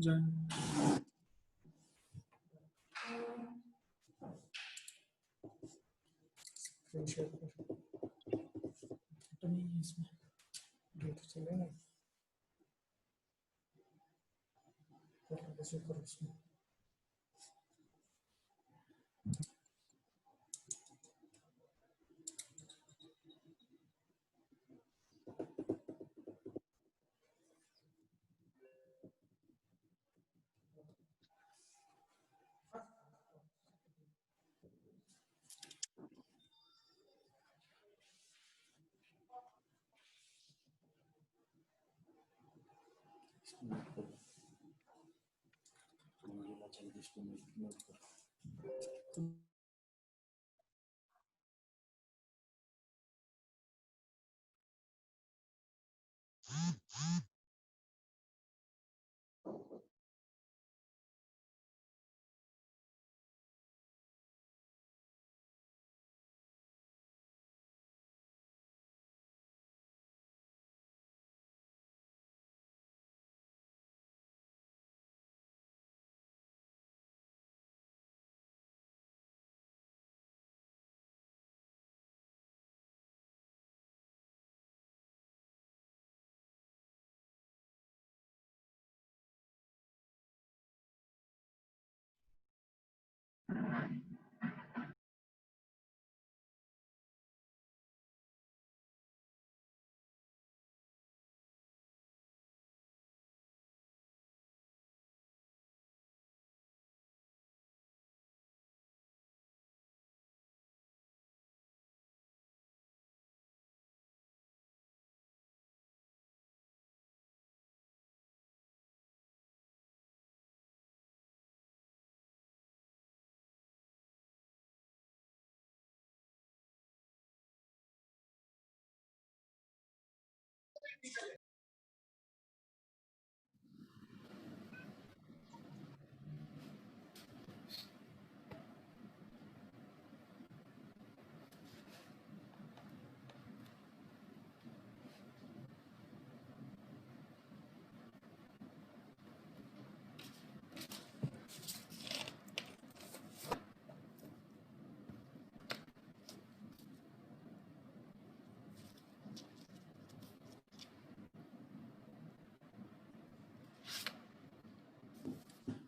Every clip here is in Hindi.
Join. स्क्रीन शेयर कर तो नहीं है इसमें ये तो चलेगा कर कैसे करो इसमें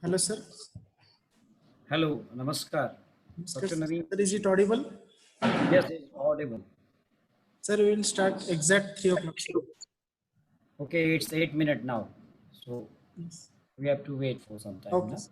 hello sir Hello, Namaskar. Dr. Naveen. sir is it audible Yes, it's audible. sir we will start exact 3 o'clock Okay, it's 8 minutes now. So yes we have to wait for some time. okay Na? sir.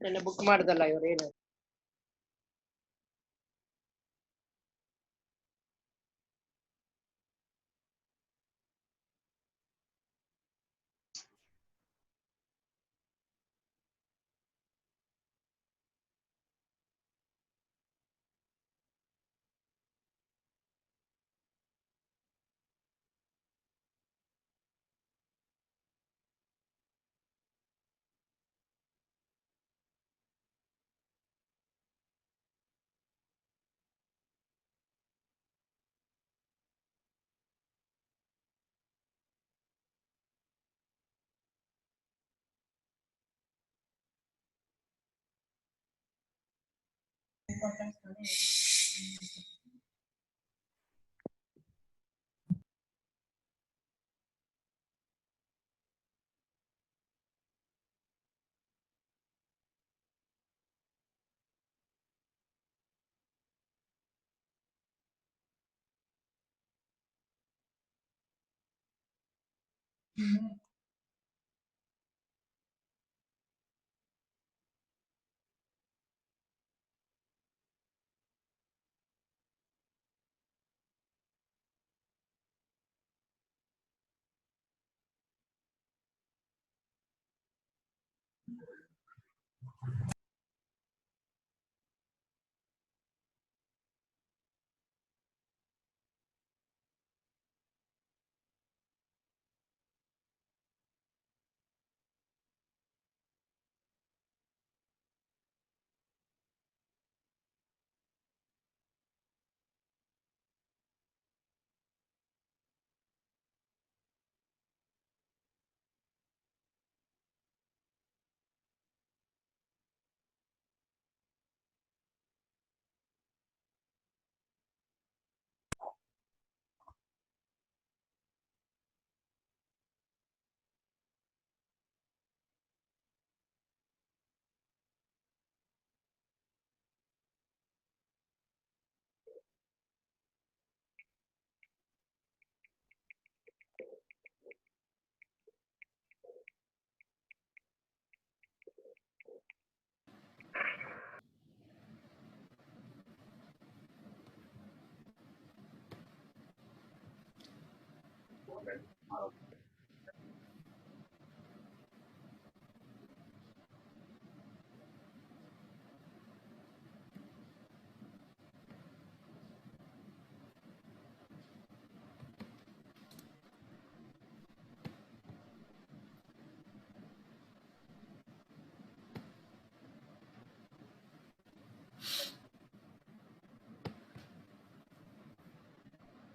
ನನ್ನ ಬುಕ್ ಮಾಡ್ದಲ್ಲ ಇವ್ರು ಏನು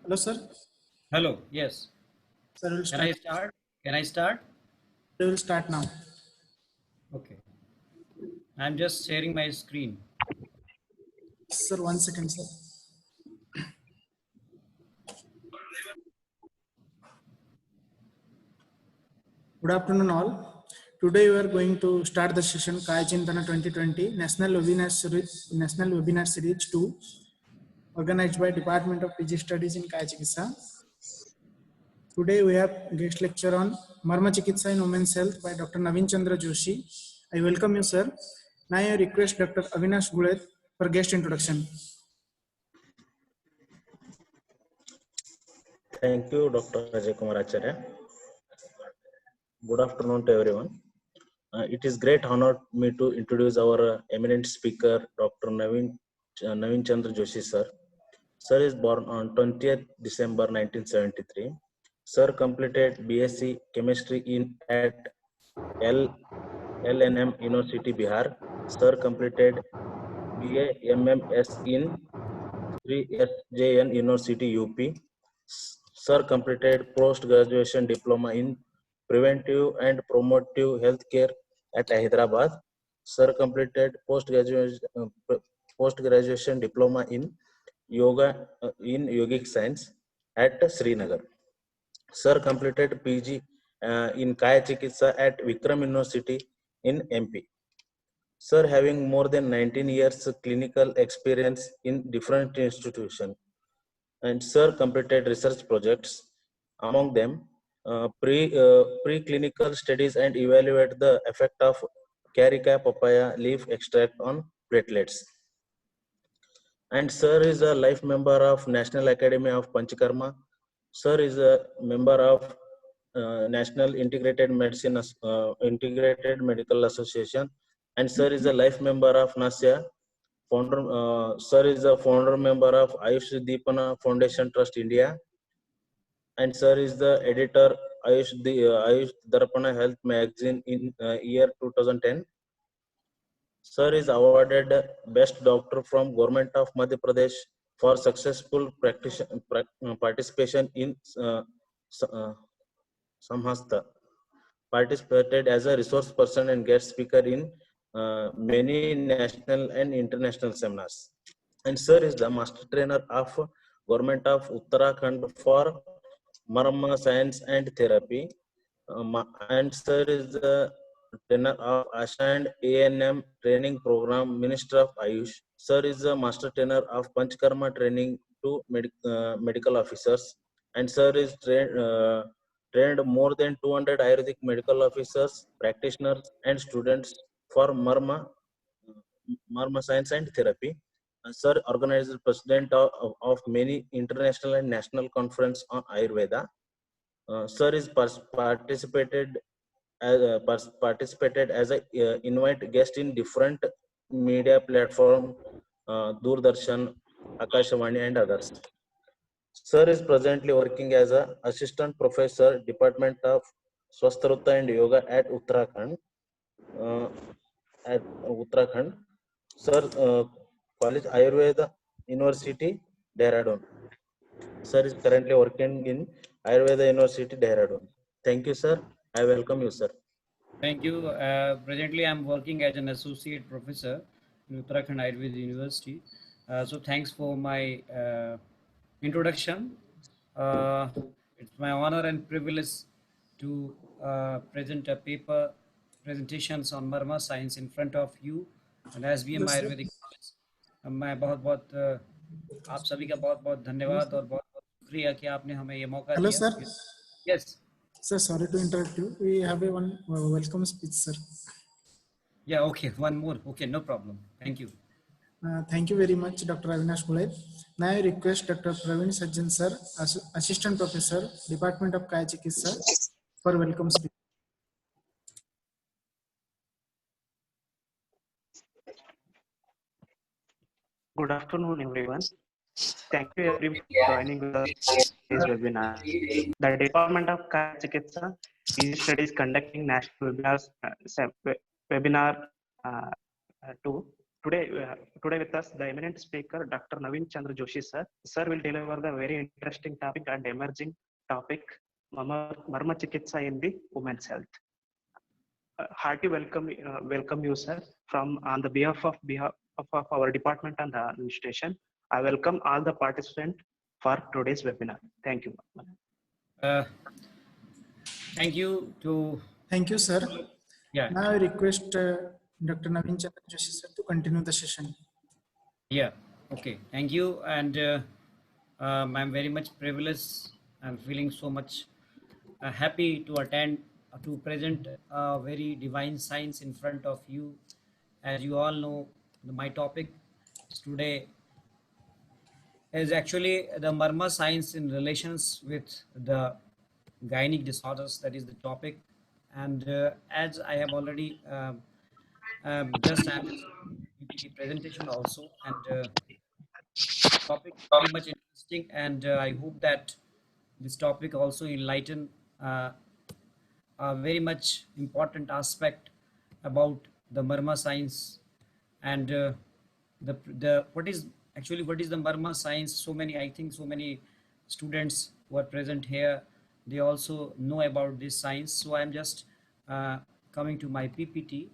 Hello, sir. Hello. Yes. Sir, we'll Can start. I start? Can I start? We will start now. Okay. I'm just sharing my screen. Sir, 1 second, sir. Good afternoon, all. Today we are going to start the session Kaya Chintana 2020 National Webinar Series 2, organized by Department of PG Studies in Kaya Chikitsa. Today we have guest lecture on Marma Chikitsa in Women's Health by Dr. Naveen Chandra Joshi. I welcome you, sir. Now I request Dr. Avinash Gulet for guest introduction. Thank you, Dr. Ajay Kumar Acharya. Good afternoon to everyone. It is great honor me to introduce our eminent speaker, Dr. Naveen Chandra Joshi, sir. Sir is born on 20th December 1973. Sir completed BSc Chemistry at LNM University, Bihar. Sir completed BA MMS in 3SJN University, UP. Sir completed post-graduation diploma in preventive and promotive healthcare at Hyderabad. Sir completed post-graduation diploma in yoga in yogic science at Srinagar. Sir completed PG in Kaya Chikitsa at Vikram University in MP. Sir having more than 19 years clinical experience in different institutions, and Sir completed research projects, among them preclinical studies and evaluate the effect of carica papaya leaf extract on platelets. And sir is a life member of National Academy of Panchakarma. Sir is a member of National Integrated Medical Association, and sir is a life member of NASIA. Sir is a founder member of Ayush Deepana Foundation Trust India, and sir is the editor Ayush Darpana Health Magazine in year 2010. Sir is awarded Best Doctor from Government of Madhya Pradesh for successful participation in Samhasta. Participated as a resource person and guest speaker in many national and international seminars. And sir is the master trainer of Government of Uttarakhand for Marma Science and Therapy. And sir is the trainer of ASHA and ANM training program, Minister of Ayush. Sir is the master trainer of Panchkarma training to medical officers. And sir is trained more than 200 Ayurvedic medical officers, practitioners, and students for Marma Science and Therapy. Sir organizes president of many international and national conference on Ayurveda. Sir is participated as a invite guest in different media platform, Doordarshan, Akashvani, and others. Sir is presently working as a assistant professor, Department of Swasthruta and Yoga at Uttarakhand. Uh, at Uttarakhand, sir, College Ayurveda University, Dehradun. Sir is currently working in Ayurveda University, Dehradun. Thank you, sir. I welcome you, sir. Thank you. Presently, I'm working as an associate professor in Uttarakhand Ayurveda University. So thanks for my introduction. It's my honor and privilege to present a paper presentations on Marma science in front of you and SBM Yes, sir. Ayurvedic College. मैं बहुत आप सभी का बहुत धन्यवाद और बहुत शुक्रिया कि आपने हमें ये मौका Hello, दिया. sir. Yes. Sir, sorry to interrupt you. We have a one welcome speech, sir. Yeah. Okay. One more. Okay. No problem. Thank you. Thank you very much, Dr. Avinash Gulai. Now I request Dr. Praveen Sajjan, sir, Assistant Professor, Department of Kaya Chikitsa, for welcome speech. Good afternoon, everyone. Thank you everyone for joining us in this webinar. The Department of Kaya Chikitsa PG Studies conducting national webinar 2. Today with us, the eminent speaker, Dr. Naveen Chandra Joshi, sir. Sir will deliver the very interesting topic and emerging topic, Marma Chikitsa in the women's health. Hearty welcome you, sir, from on the behalf of our department and the administration. I welcome all the participants for today's webinar. Thank you. Thank you to. Thank you, sir. Yeah. Now I request Dr. Naveen Chandra Joshi, sir, to continue the session. Yeah. Okay. Thank you. And I'm very much privileged. I'm feeling so much happy to attend, to present a very divine science in front of you. As you all know, my topic today is actually the Marma science in relations with the gynec disorders. That is the topic. And as I have already just had PPT presentation also, and topic very much interesting, and I hope that this topic also enlighten a very much important aspect about the Marma science and the what is the Marma science. So many students who are present here, they also know about this science. So I'm just coming to my PPT.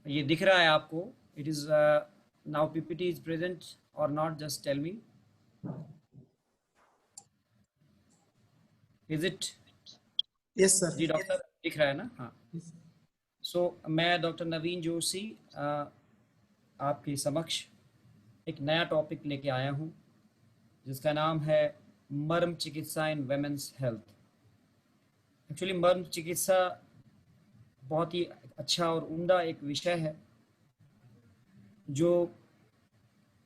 ये दिख रहा है आपको? It is now PPT is present or not? Just tell me. Is it? Yes, sir. जी डॉक्टर दिख रहा है ना? हाँ. So मैं डॉक्टर नवीन जोशी आपके समक्ष एक नया टॉपिक लेके आया हूँ जिसका नाम है मर्म चिकित्सा इन वेमेंस हेल्थ. एक्चुअली मर्म चिकित्सा बहुत ही अच्छा और उम्दा एक विषय है जो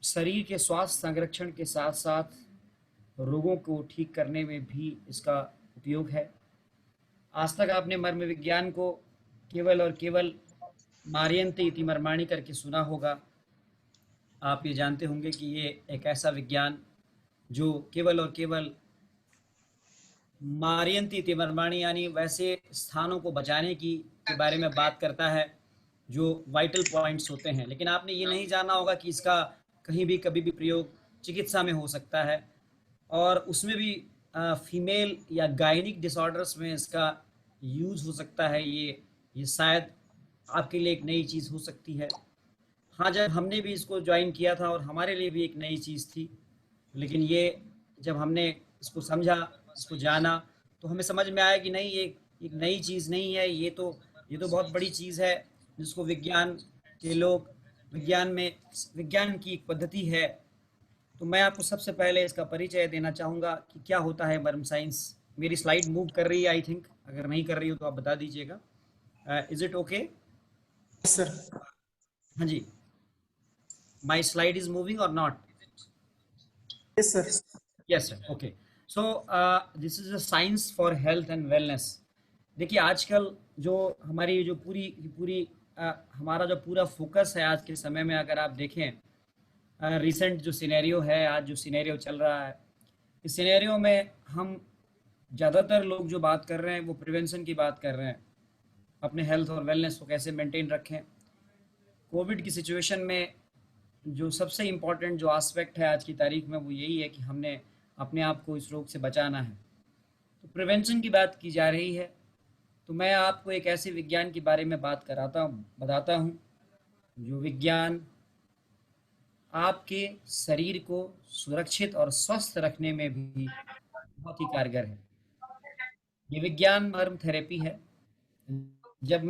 शरीर के स्वास्थ्य संरक्षण के साथ साथ रोगों को ठीक करने में भी इसका उपयोग है। आज तक आपने मर्म विज्ञान को केवल और केवल मारियंते इति मर्माणी करके सुना होगा। आप ये जानते होंगे कि ये एक ऐसा विज्ञान जो केवल और केवल मारियंती इति मर्माणी यानी वैसे स्थानों को बचाने की के बारे में बात करता है जो वाइटल पॉइंट्स होते हैं, लेकिन आपने ये नहीं जाना होगा कि इसका कहीं भी कभी भी प्रयोग चिकित्सा में हो सकता है और उसमें भी फीमेल या गायनिक डिसऑर्डर्स में इसका यूज हो सकता है। ये शायद आपके लिए एक नई चीज़ हो सकती है। हाँ, जब हमने भी इसको ज्वाइन किया था और हमारे लिए भी एक नई चीज़ थी, लेकिन ये जब हमने इसको समझा, इसको जाना, तो हमें समझ में आया कि नहीं, ये एक नई चीज़ नहीं है, ये तो बहुत बड़ी चीज़ है जिसको विज्ञान के लोग विज्ञान की एक पद्धति है। तो मैं आपको सबसे पहले इसका परिचय देना चाहूँगा कि क्या होता है मर्म साइंस। मेरी स्लाइड मूव कर रही है आई थिंक, अगर नहीं कर रही हो तो आप बता दीजिएगा। Is it okay? Yes, sir. हाँ जी, माई स्लाइड इज मूविंग और not? Yes, sir. Yes sir, okay. So this is a science for health and wellness. देखिए, आजकल जो हमारी जो पूरी हमारा जो पूरा फोकस है आज के समय में, अगर आप देखें रिसेंट जो सिनेरियो है, आज जो सिनेरियो चल रहा है, इस सिनेरियो में हम ज़्यादातर लोग जो बात कर रहे हैं वो प्रिवेंशन की बात कर रहे हैं, अपने हेल्थ और वेलनेस को कैसे मेंटेन रखें। कोविड की सिचुएशन में जो सबसे इम्पॉर्टेंट जो एस्पेक्ट है आज की तारीख में वो यही है कि हमने अपने आप को इस रोग से बचाना है। तो प्रिवेंशन की बात की जा रही है, तो मैं आपको एक ऐसे विज्ञान के बारे में बताता हूँ जो विज्ञान आपके शरीर को सुरक्षित और स्वस्थ रखने में भी बहुत ही कारगर है। ये विज्ञान मर्म थेरेपी है। जब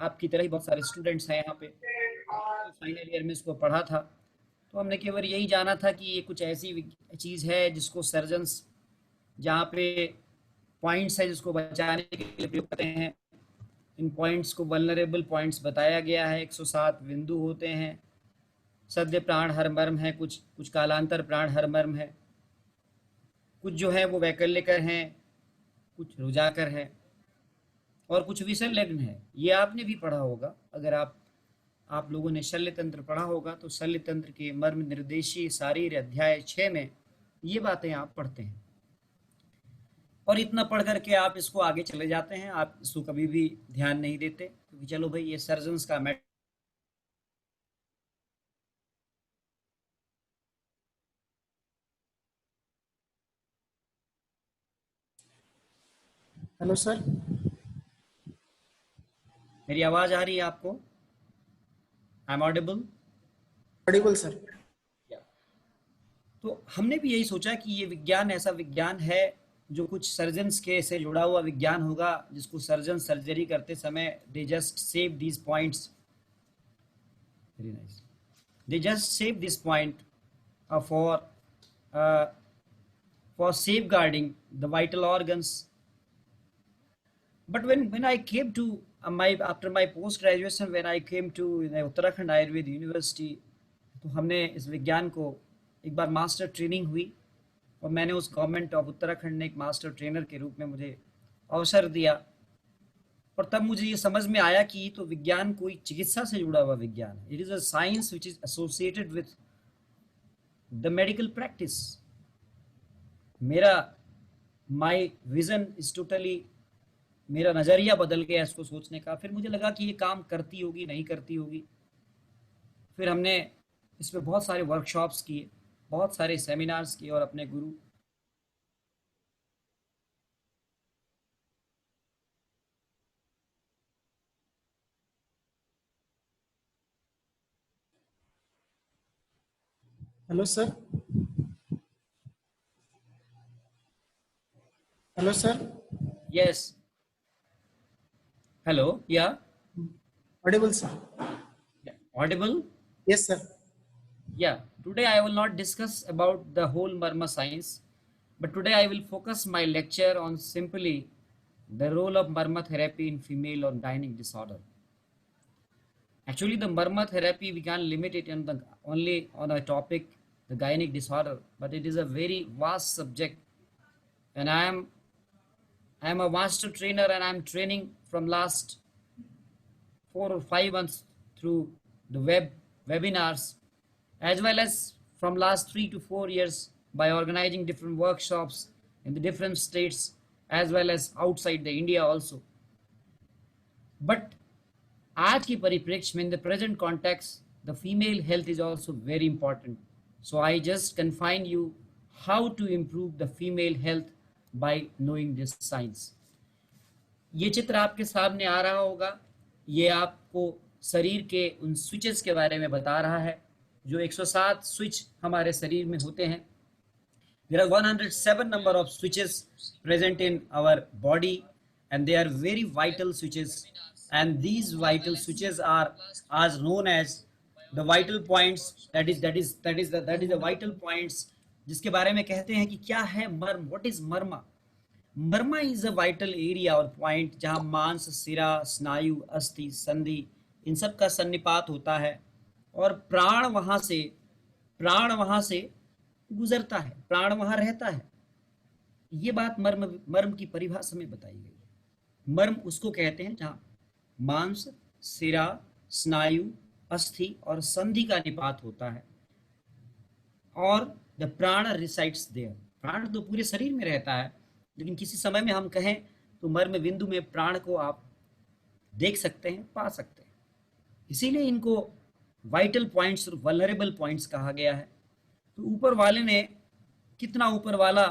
आपकी तरह ही बहुत सारे स्टूडेंट्स हैं यहाँ पे, फाइनल ईयर में इसको पढ़ा था, तो हमने केवल यही जाना था कि ये कुछ ऐसी चीज़ है जिसको सर्जन्स, जहाँ पे पॉइंट्स है जिसको बचाने के लिए प्रयोग करते हैं। इन पॉइंट्स को वल्नरेबल पॉइंट्स बताया गया है। 107 बिंदु होते हैं। सद्य प्राण हर मर्म है, कुछ कालांतर प्राण हर मर्म है, कुछ जो है वो वैकल्यकर हैं, कुछ रुजाकर है और कुछ विसंलग्न है। ये आपने भी पढ़ा होगा। अगर आप लोगों ने शल्य तंत्र पढ़ा होगा तो शल्य तंत्र के मर्म निर्देशी शारीर अध्याय 6 में ये बातें आप पढ़ते हैं और इतना पढ़ करके आप इसको आगे चले जाते हैं। आप इसको कभी भी ध्यान नहीं देते क्योंकि चलो भाई ये सर्जन्स का मैटर। Hello, sir. मेरी आवाज आ रही है आपको? I am audible? Audible, sir. तो हमने भी यही सोचा कि ये विज्ञान ऐसा विज्ञान है जो कुछ सर्जन्स के से जुड़ा हुआ विज्ञान होगा, जिसको सर्जन सर्जरी करते समय they just save these points, very nice, they just save this point for safeguarding the vital organs. But when I came to after my post graduation, when I came to Uttarakhand Ayurveda University, तो हमने इस विज्ञान को एक बार मास्टर ट्रेनिंग हुई और मैंने उस गवर्नमेंट ऑफ उत्तराखंड ने एक मास्टर ट्रेनर के रूप में मुझे अवसर दिया और तब मुझे ये समझ में आया कि तो विज्ञान कोई चिकित्सा से जुड़ा हुआ विज्ञान है। It is a science which is associated with the medical practice. My vision is totally, मेरा नज़रिया बदल गया इसको सोचने का। फिर मुझे लगा कि ये काम करती होगी नहीं करती होगी। फिर हमने इस पर बहुत सारे वर्कशॉप्स किए, बहुत सारे सेमिनार्स किए और अपने गुरु Hello, sir. Hello, sir. Yes, hello, या Audible, sir. Audible? Yes, sir. Yeah, today I will not discuss about the whole Marma science, but today I will focus my lecture on simply the role of Marma therapy in female or gynec disorder. Actually, the Marma therapy, we can't limit it on only on a topic, the gynec disorder, but it is a very vast subject. And I am a master trainer, and I'm training from last 4 or 5 months through the webinars, as well as from last 3 to 4 years by organizing different workshops in the different states, as well as outside the India also. But आज की परिप्रेक्ष्य में, in the present context, the female health is also very important. So I just confine you how to improve the female health by knowing this science. ये चित्र आपके सामने आ रहा होगा, ये आपको शरीर के उन स्विचेस के बारे में बता रहा है जो 107 स्विच हमारे शरीर में होते हैं. There are 107 number of switches present in our body, and they are very vital switches, and these vital switches are as known as the vital points. That is the vital points जिसके बारे में कहते हैं कि क्या है मर्म. What is Marma? Marma is a vital area और point जहां मांस, सिरा, स्नायु, अस्थि, संधि इन सब का सन्निपात होता है और प्राण वहां से गुजरता है, प्राण वहां रहता है. ये बात मर्म की परिभाषा में बताई गई है. मर्म उसको कहते हैं जहां मांस, सिरा, स्नायु, अस्थि और संधि का निपात होता है और द प्राण रिसाइड्स देयर. प्राण तो पूरे शरीर में रहता है, लेकिन किसी समय में हम कहें तो मर्म बिंदु में प्राण को आप देख सकते हैं, पा सकते हैं. इसीलिए इनको वाइटल पॉइंट्स और वल्नरेबल पॉइंट्स कहा गया है. तो ऊपर वाले ने, कितना ऊपर वाला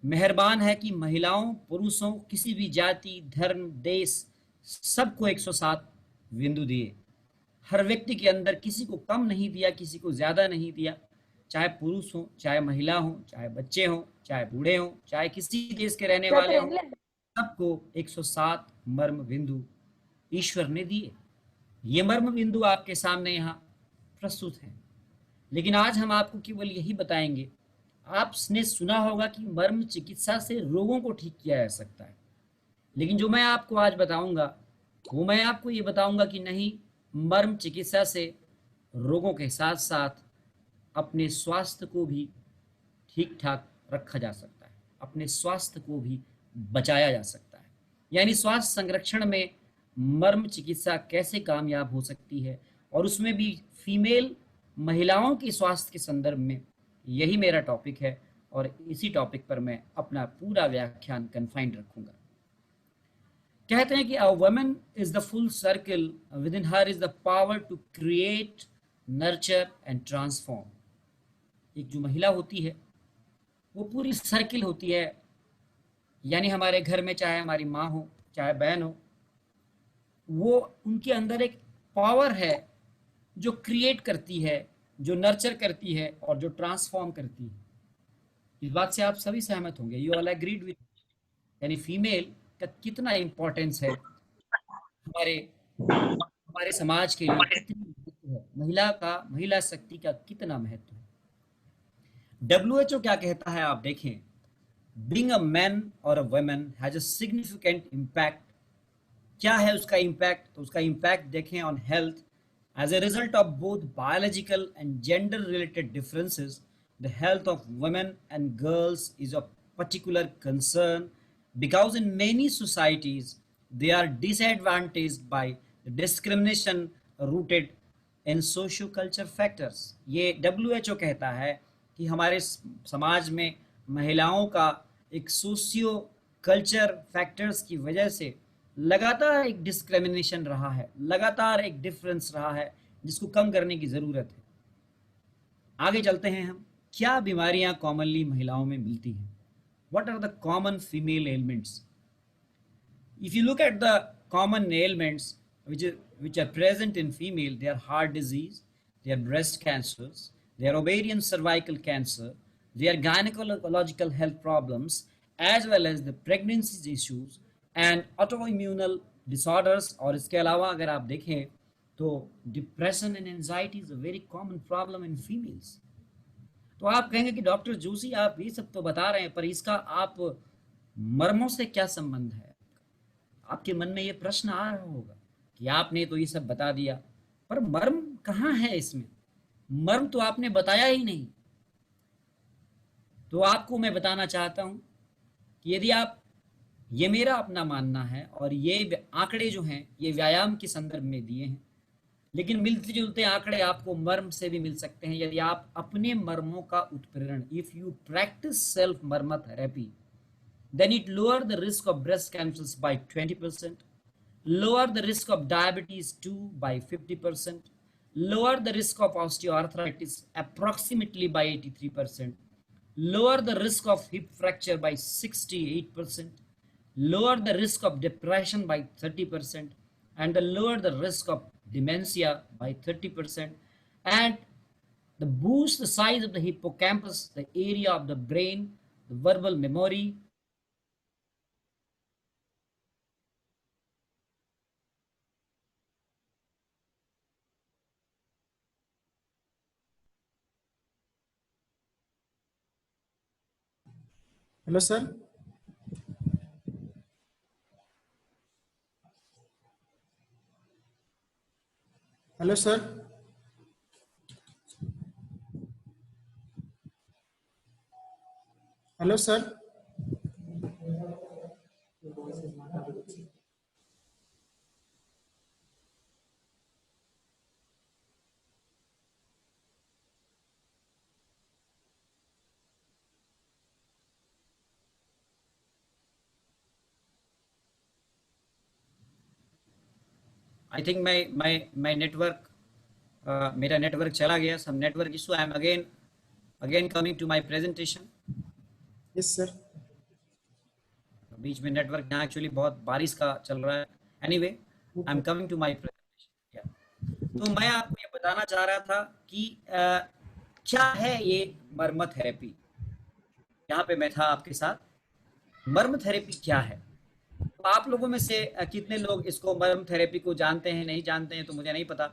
मेहरबान है कि महिलाओं, पुरुषों, किसी भी जाति, धर्म, देश, सबको 107 बिंदु दिए. हर व्यक्ति के अंदर किसी को कम नहीं दिया, किसी को ज्यादा नहीं दिया. चाहे पुरुष हो, चाहे महिला हो, चाहे बच्चे हो, चाहे बूढ़े हो, चाहे किसी देश के रहने वाले हो, सबको 107 मर्म बिंदु ईश्वर ने दिए. ये मर्म बिंदु आपके सामने यहाँ प्रस्तुत हैं. लेकिन आज हम आपको केवल यही बताएंगे. आपने सुना होगा कि मर्म चिकित्सा से रोगों को ठीक किया जा सकता है, लेकिन जो मैं आपको आज बताऊंगा वो मैं आपको ये बताऊंगा कि नहीं, मर्म चिकित्सा से रोगों के साथ साथ अपने स्वास्थ्य को भी ठीक ठाक रखा जा सकता है, अपने स्वास्थ्य को भी बचाया जा सकता है. यानी स्वास्थ्य संरक्षण में मर्म चिकित्सा कैसे कामयाब हो सकती है, और उसमें भी फीमेल महिलाओं के स्वास्थ्य के संदर्भ में. यही मेरा टॉपिक है और इसी टॉपिक पर मैं अपना पूरा व्याख्यान कन्फाइंड रखूंगा. कहते हैं कि a woman is the full circle, within her is the power to create, nurture and transform. एक जो महिला होती है वो पूरी सर्किल होती है. यानी हमारे घर में चाहे हमारी माँ हो, चाहे बहन हो, वो उनके अंदर एक पावर है जो क्रिएट करती है, जो नर्चर करती है और जो ट्रांसफॉर्म करती है. इस बात से आप सभी सहमत होंगे. You all agreed with. यानी फीमेल का कितना इंपॉर्टेंस है हमारे समाज के लिए, कितनी महत्व है महिला शक्ति का कितना महत्व है. WHO क्या कहता है आप देखें. बीइंग अ मैन और a woman has a significant impact. क्या है उसका इम्पैक्ट? तो उसका इम्पैक्ट देखें on health. As a result of both biological and gender-related differences, the health of women and girls is of particular concern because in many societies they are disadvantaged by the discrimination rooted in socio-culture factors. ये WHO कहता है कि हमारे समाज में महिलाओं का एक सोशियो कल्चर फैक्टर्स की वजह से लगातार एक डिस्क्रिमिनेशन रहा है, लगातार एक डिफरेंस रहा है, जिसको कम करने की जरूरत है. आगे चलते हैं हम. क्या बीमारियां कॉमनली महिलाओं में मिलती हैं? What are the common female elements? If you look at the common elements which are present in female, they are heart disease, they are breast cancers, they are ovarian cervical cancer, they are gynecological health problems, as well as the pregnancy issues and autoimmune disorders. और इसके अलावा अगर आप देखें तो depression and anxiety is a very common problem in females. तो आप कहेंगे कि डॉक्टर जोशी आप ये सब तो बता रहे हैं, पर इसका आप मर्मों से क्या संबंध है? आपके मन में ये प्रश्न आ रहा होगा कि आपने तो ये सब बता दिया, पर मर्म कहाँ है इसमें? मर्म तो आपने बताया ही नहीं। तो आपको मैं बताना चाहता हूं कि यदि आप, ये मेरा अपना मानना है और ये आंकड़े जो हैं ये व्यायाम के संदर्भ में दिए हैं, लेकिन मिलते जुलते आंकड़े आपको मर्म से भी मिल सकते हैं। यदि आप अपने मर्मों का उत्प्रेरण, if you practise self marma therapy, then it lower the risk of breast cancers by 20%, lower the risk of diabetes 2 by 50%, lower the risk of osteoarthritis approximately by 83%, lower the risk of hip fracture by 68%, lower the risk of depression by 30%, and lower the risk of dementia by 30%, and the boost the size of the hippocampus, the area of the brain, the verbal memory. Hello, sir. Hello, sir. Hello, sir. I think my network, मेरा नेटवर्क चला गया, some network issue. I am again coming to my presentation. Yes, sir. बीच में नेटवर्क यहाँ एक्चुअली बहुत बारिश का चल रहा है। Anyway, I am coming to my presentation. तो मैं आपको ये बताना चाह रहा था कि क्या है ये मर्म थेरेपी। यहाँ पे मैं था आपके साथ। मर्म थेरेपी क्या है? तो आप लोगों में से कितने लोग इसको, मर्म थेरेपी को जानते हैं, नहीं जानते हैं तो मुझे नहीं पता,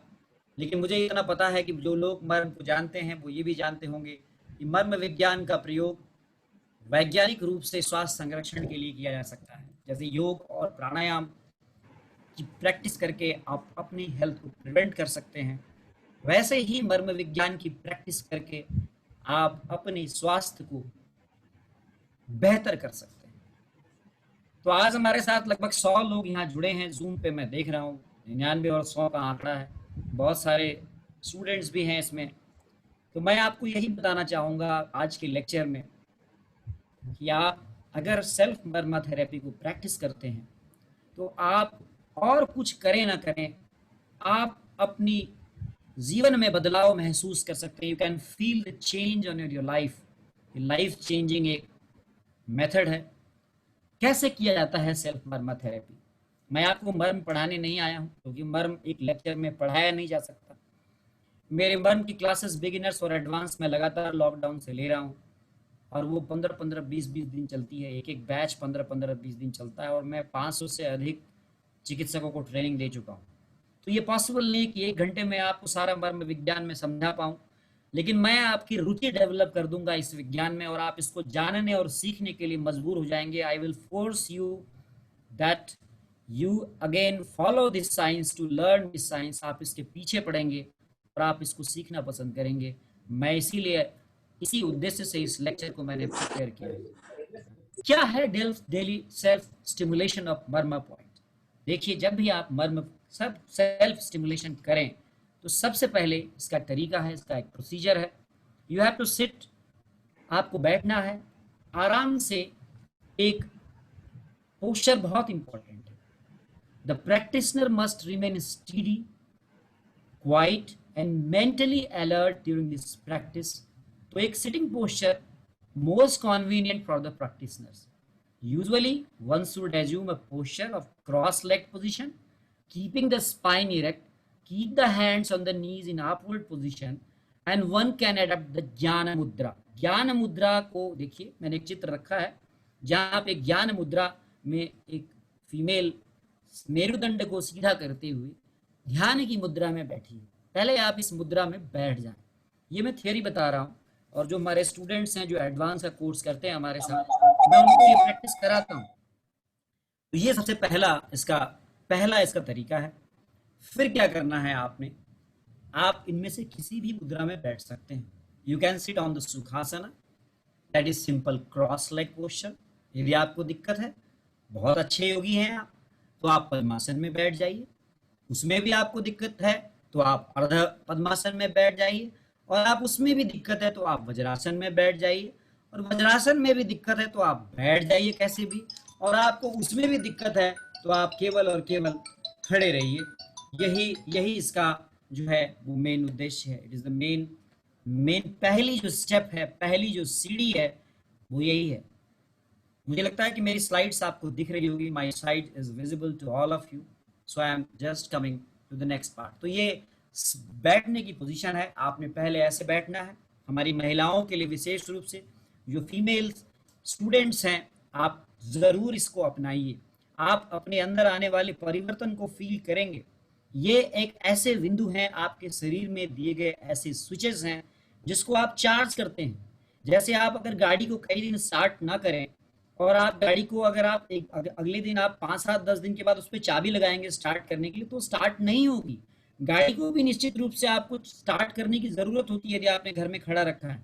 लेकिन मुझे इतना पता है कि जो लोग मर्म को जानते हैं वो ये भी जानते होंगे कि मर्म विज्ञान का प्रयोग वैज्ञानिक रूप से स्वास्थ्य संरक्षण के लिए किया जा सकता है। जैसे योग और प्राणायाम की प्रैक्टिस करके आप अपनी हेल्थ को प्रिवेंट कर सकते हैं, वैसे ही मर्म विज्ञान की प्रैक्टिस करके आप अपने स्वास्थ्य को बेहतर कर सकते हैं। तो आज हमारे साथ लगभग 100 लोग यहाँ जुड़े हैं जूम पे, मैं देख रहा हूँ 99 और 100 का आंकड़ा है। बहुत सारे स्टूडेंट्स भी हैं इसमें। तो मैं आपको यही बताना चाहूँगा आज के लेक्चर में कि आप अगर सेल्फ मर्मा थेरेपी को प्रैक्टिस करते हैं तो आप और कुछ करें ना करें, आप अपनी जीवन में बदलाव महसूस कर सकते हैं। You can feel the change on your life. Life changing एक मेथड है। कैसे किया जाता है सेल्फ मर्मा थेरेपी? मैं आपको मर्म पढ़ाने नहीं आया हूँ, क्योंकि मर्म एक लेक्चर में पढ़ाया नहीं जा सकता। मेरे मर्म की क्लासेस बिगिनर्स और एडवांस में लगातार लॉकडाउन से ले रहा हूँ, और वो 15-15, 20-20 दिन चलती है। एक एक बैच 15-15, 20 दिन चलता है, और मैं 500 से अधिक चिकित्सकों को ट्रेनिंग दे चुका हूँ। तो ये पॉसिबल नहीं कि 1 घंटे में आपको सारा मर्म विज्ञान में समझा पाऊँ, लेकिन मैं आपकी रुचि डेवलप कर दूंगा इस विज्ञान में, और आप इसको जानने और सीखने के लिए मजबूर हो जाएंगे। I will force you that you again follow this science to learn this science. आप इसके पीछे पड़ेंगे और आप इसको सीखना पसंद करेंगे। मैं इसीलिए, इसी उद्देश्य से इस लेक्चर को मैंने प्रिपेयर किया है। क्या है daily self stimulation of Marma point? देखिए, जब भी आप मर्म सब सेल्फ स्टिमुलेशन करें तो सबसे पहले इसका तरीका है, इसका एक प्रोसीजर है। यू हैव टू सिट, आपको बैठना है आराम से। एक पोस्चर बहुत इंपॉर्टेंट है। The practitioner must remain steady, quiet and mentally alert during this practice. तो एक sitting posture most convenient for the practitioners. Usually, one should assume a posture of cross-legged position, keeping the spine erect. Keep the hands on the knees in upward position, and one can adopt the ज्ञान मुद्रा। ज्ञान मुद्रा को देखिए, मैंने एक चित्र रखा है जहाँ पे ज्ञान मुद्रा में एक फीमेल मेरुदंड को सीधा करते हुए ध्यान की मुद्रा में बैठी है। पहले आप इस मुद्रा में बैठ जाएं। ये मैं थियरी बता रहा हूँ, और जो हमारे स्टूडेंट्स हैं जो एडवांस का कोर्स करते हैं हमारे साथ, मैं उनको ये प्रैक्टिस कराता हूँ। तो ये सबसे पहला इसका तरीका है। फिर क्या करना है आपने, आप इनमें से किसी भी मुद्रा में बैठ सकते हैं। You can sit on the Sukhasana, that is simple cross leg posture. यदि आपको दिक्कत है, बहुत अच्छे योगी हैं आप, तो आप पद्मासन में बैठ जाइए। उसमें भी आपको दिक्कत है तो आप अर्ध पद्मासन में बैठ जाइए, और आप उसमें भी दिक्कत है तो आप वज्रासन में बैठ जाइए, और वज्रासन में भी दिक्कत है तो आप बैठ जाइए कैसे भी, और आपको उसमें भी दिक्कत है तो आप केवल और केवल खड़े रहिए। यही यही इसका जो है वो मेन उद्देश्य है। इट इज द मेन पहली जो स्टेप है, पहली जो सीढ़ी है, वो यही है। मुझे लगता है कि मेरी स्लाइड्स आपको दिख रही होगी। My slide is visible to all of you, so I am just coming to the next part. तो ये बैठने की पोजीशन है, आपने पहले ऐसे बैठना है। हमारी महिलाओं के लिए विशेष रूप से, जो फीमेल स्टूडेंट्स हैं, आप जरूर इसको अपनाइए। आप अपने अंदर आने वाले परिवर्तन को फील करेंगे। ये एक ऐसे बिंदु हैं आपके शरीर में दिए गए, ऐसे स्विचेस हैं जिसको आप चार्ज करते हैं। जैसे आप अगर गाड़ी को कई दिन स्टार्ट ना करें, और आप गाड़ी को अगर आप अगले दिन आप 5-7-10 दिन के बाद उस पर चाबी लगाएंगे स्टार्ट करने के लिए, तो स्टार्ट नहीं होगी। गाड़ी को भी निश्चित रूप से आपको स्टार्ट करने की जरूरत होती है यदि आपने घर में खड़ा रखा है।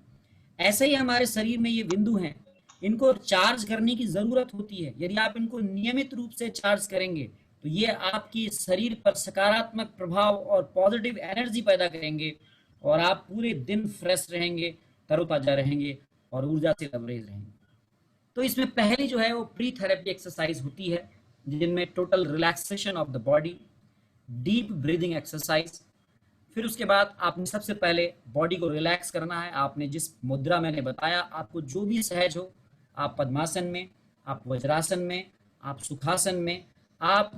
ऐसे ही हमारे शरीर में ये बिंदु हैं, इनको चार्ज करने की जरूरत होती है। यदि आप इनको नियमित रूप से चार्ज करेंगे तो ये आपके शरीर पर सकारात्मक प्रभाव और पॉजिटिव एनर्जी पैदा करेंगे, और आप पूरे दिन फ्रेश रहेंगे, तरोताजा रहेंगे और ऊर्जा से लबरेज रहेंगे। तो इसमें पहली जो है वो प्री थेरेपी एक्सरसाइज होती है, जिनमें total relaxation of the body, deep breathing exercise. फिर उसके बाद आपने सबसे पहले बॉडी को रिलैक्स करना है। आपने जिस मुद्रा मैंने बताया, आपको जो भी सहज हो, आप पद्मासन में, आप वज्रासन में, आप सुखासन में, आप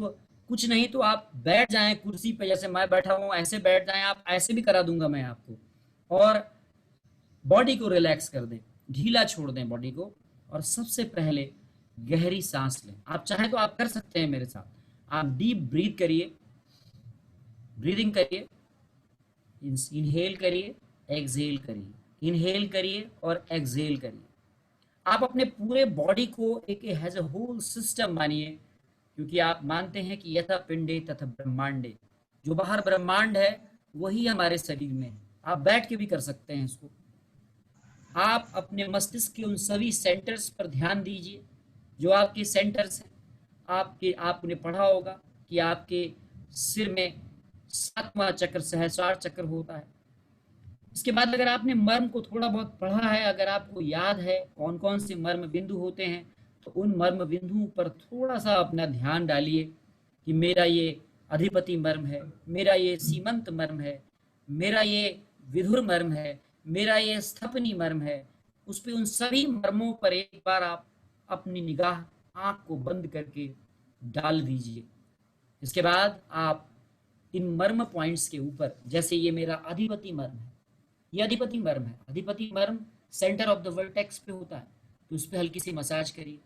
कुछ नहीं तो आप बैठ जाएं कुर्सी पे, जैसे मैं बैठा हूँ ऐसे बैठ जाएं। आप ऐसे भी करा दूंगा मैं आपको, और बॉडी को रिलैक्स कर दें, ढीला छोड़ दें बॉडी को, और सबसे पहले गहरी सांस लें। आप चाहें तो आप कर सकते हैं मेरे साथ। आप डीप ब्रीथ करिए, ब्रीदिंग करिए, इनहेल करिए, एक्सहेल करिए, इनहेल करिए और एक्सहेल करिए। आप अपने पूरे बॉडी को एक एज ए होल सिस्टम मानिए, क्योंकि आप मानते हैं कि यथा पिंडे तथा ब्रह्मांडे, जो बाहर ब्रह्मांड है वही हमारे शरीर में है। आप बैठ के भी कर सकते हैं इसको। आप अपने मस्तिष्क के उन सभी सेंटर्स पर ध्यान दीजिए जो आपके सेंटर्स हैं। आपने पढ़ा होगा कि आपके सिर में 7वां चक्र सहस्रार चक्र होता है। इसके बाद अगर आपने मर्म को थोड़ा बहुत पढ़ा है, अगर आपको याद है कौन कौन से मर्म बिंदु होते हैं, तो उन मर्म बिंदुओं पर थोड़ा सा अपना ध्यान डालिए कि मेरा ये अधिपति मर्म है, मेरा ये सीमंत मर्म है, मेरा ये विधुर मर्म है, मेरा ये स्थपनी मर्म है। उस पे उन सभी मर्मों पर एक बार आप अपनी निगाह आंख को बंद करके डाल दीजिए। इसके बाद आप इन मर्म पॉइंट्स के ऊपर, जैसे ये मेरा अधिपति मर्म है, ये अधिपति मर्म है, अधिपति मर्म सेंटर ऑफ द वर्टेक्स पे होता है, तो उस पर हल्की सी मसाज करिए।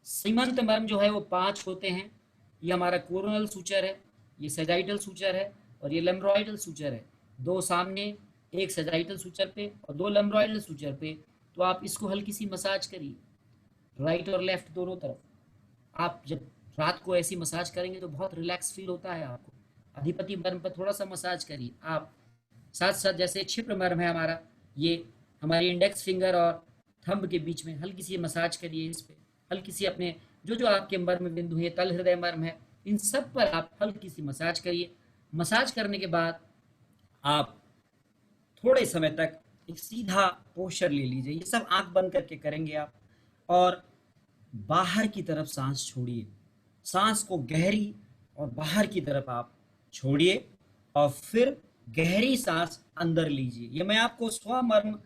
सीमंत मर्म जो है वो 5 होते हैं। ये हमारा कोरोनल सूचर है, ये सेजाइटल सूचर है, और ये लैम्ब्रॉइडल सूचर है। 2 सामने, एक सेजाइटल सूचर पे और 2 लैम्ब्रॉइडल सूचर पे। तो आप इसको हल्की सी मसाज करिए, राइट और लेफ्ट दोनों तरफ। आप जब रात को ऐसी मसाज करेंगे तो बहुत रिलैक्स फील होता है आपको। अधिपति मर्म पर थोड़ा सा मसाज करिए। आप साथ साथ जैसे क्षिप्र मर्म है हमारा, ये हमारी इंडेक्स फिंगर और थंब के बीच में हल्की सी मसाज करिए। इस पे हल्की सी अपने जो आपके मर्म बिंदु है, तल हृदय मर्म है, इन सब पर आप हल्की सी मसाज करिए। मसाज करने के बाद आप थोड़े समय तक एक सीधा पोस्चर ले लीजिए। ये सब आंख बंद करके करेंगे आप, और बाहर की तरफ सांस छोड़िए। सांस को गहरी और बाहर की तरफ आप छोड़िए, और फिर गहरी सांस अंदर लीजिए। ये मैं आपको स्वमर्म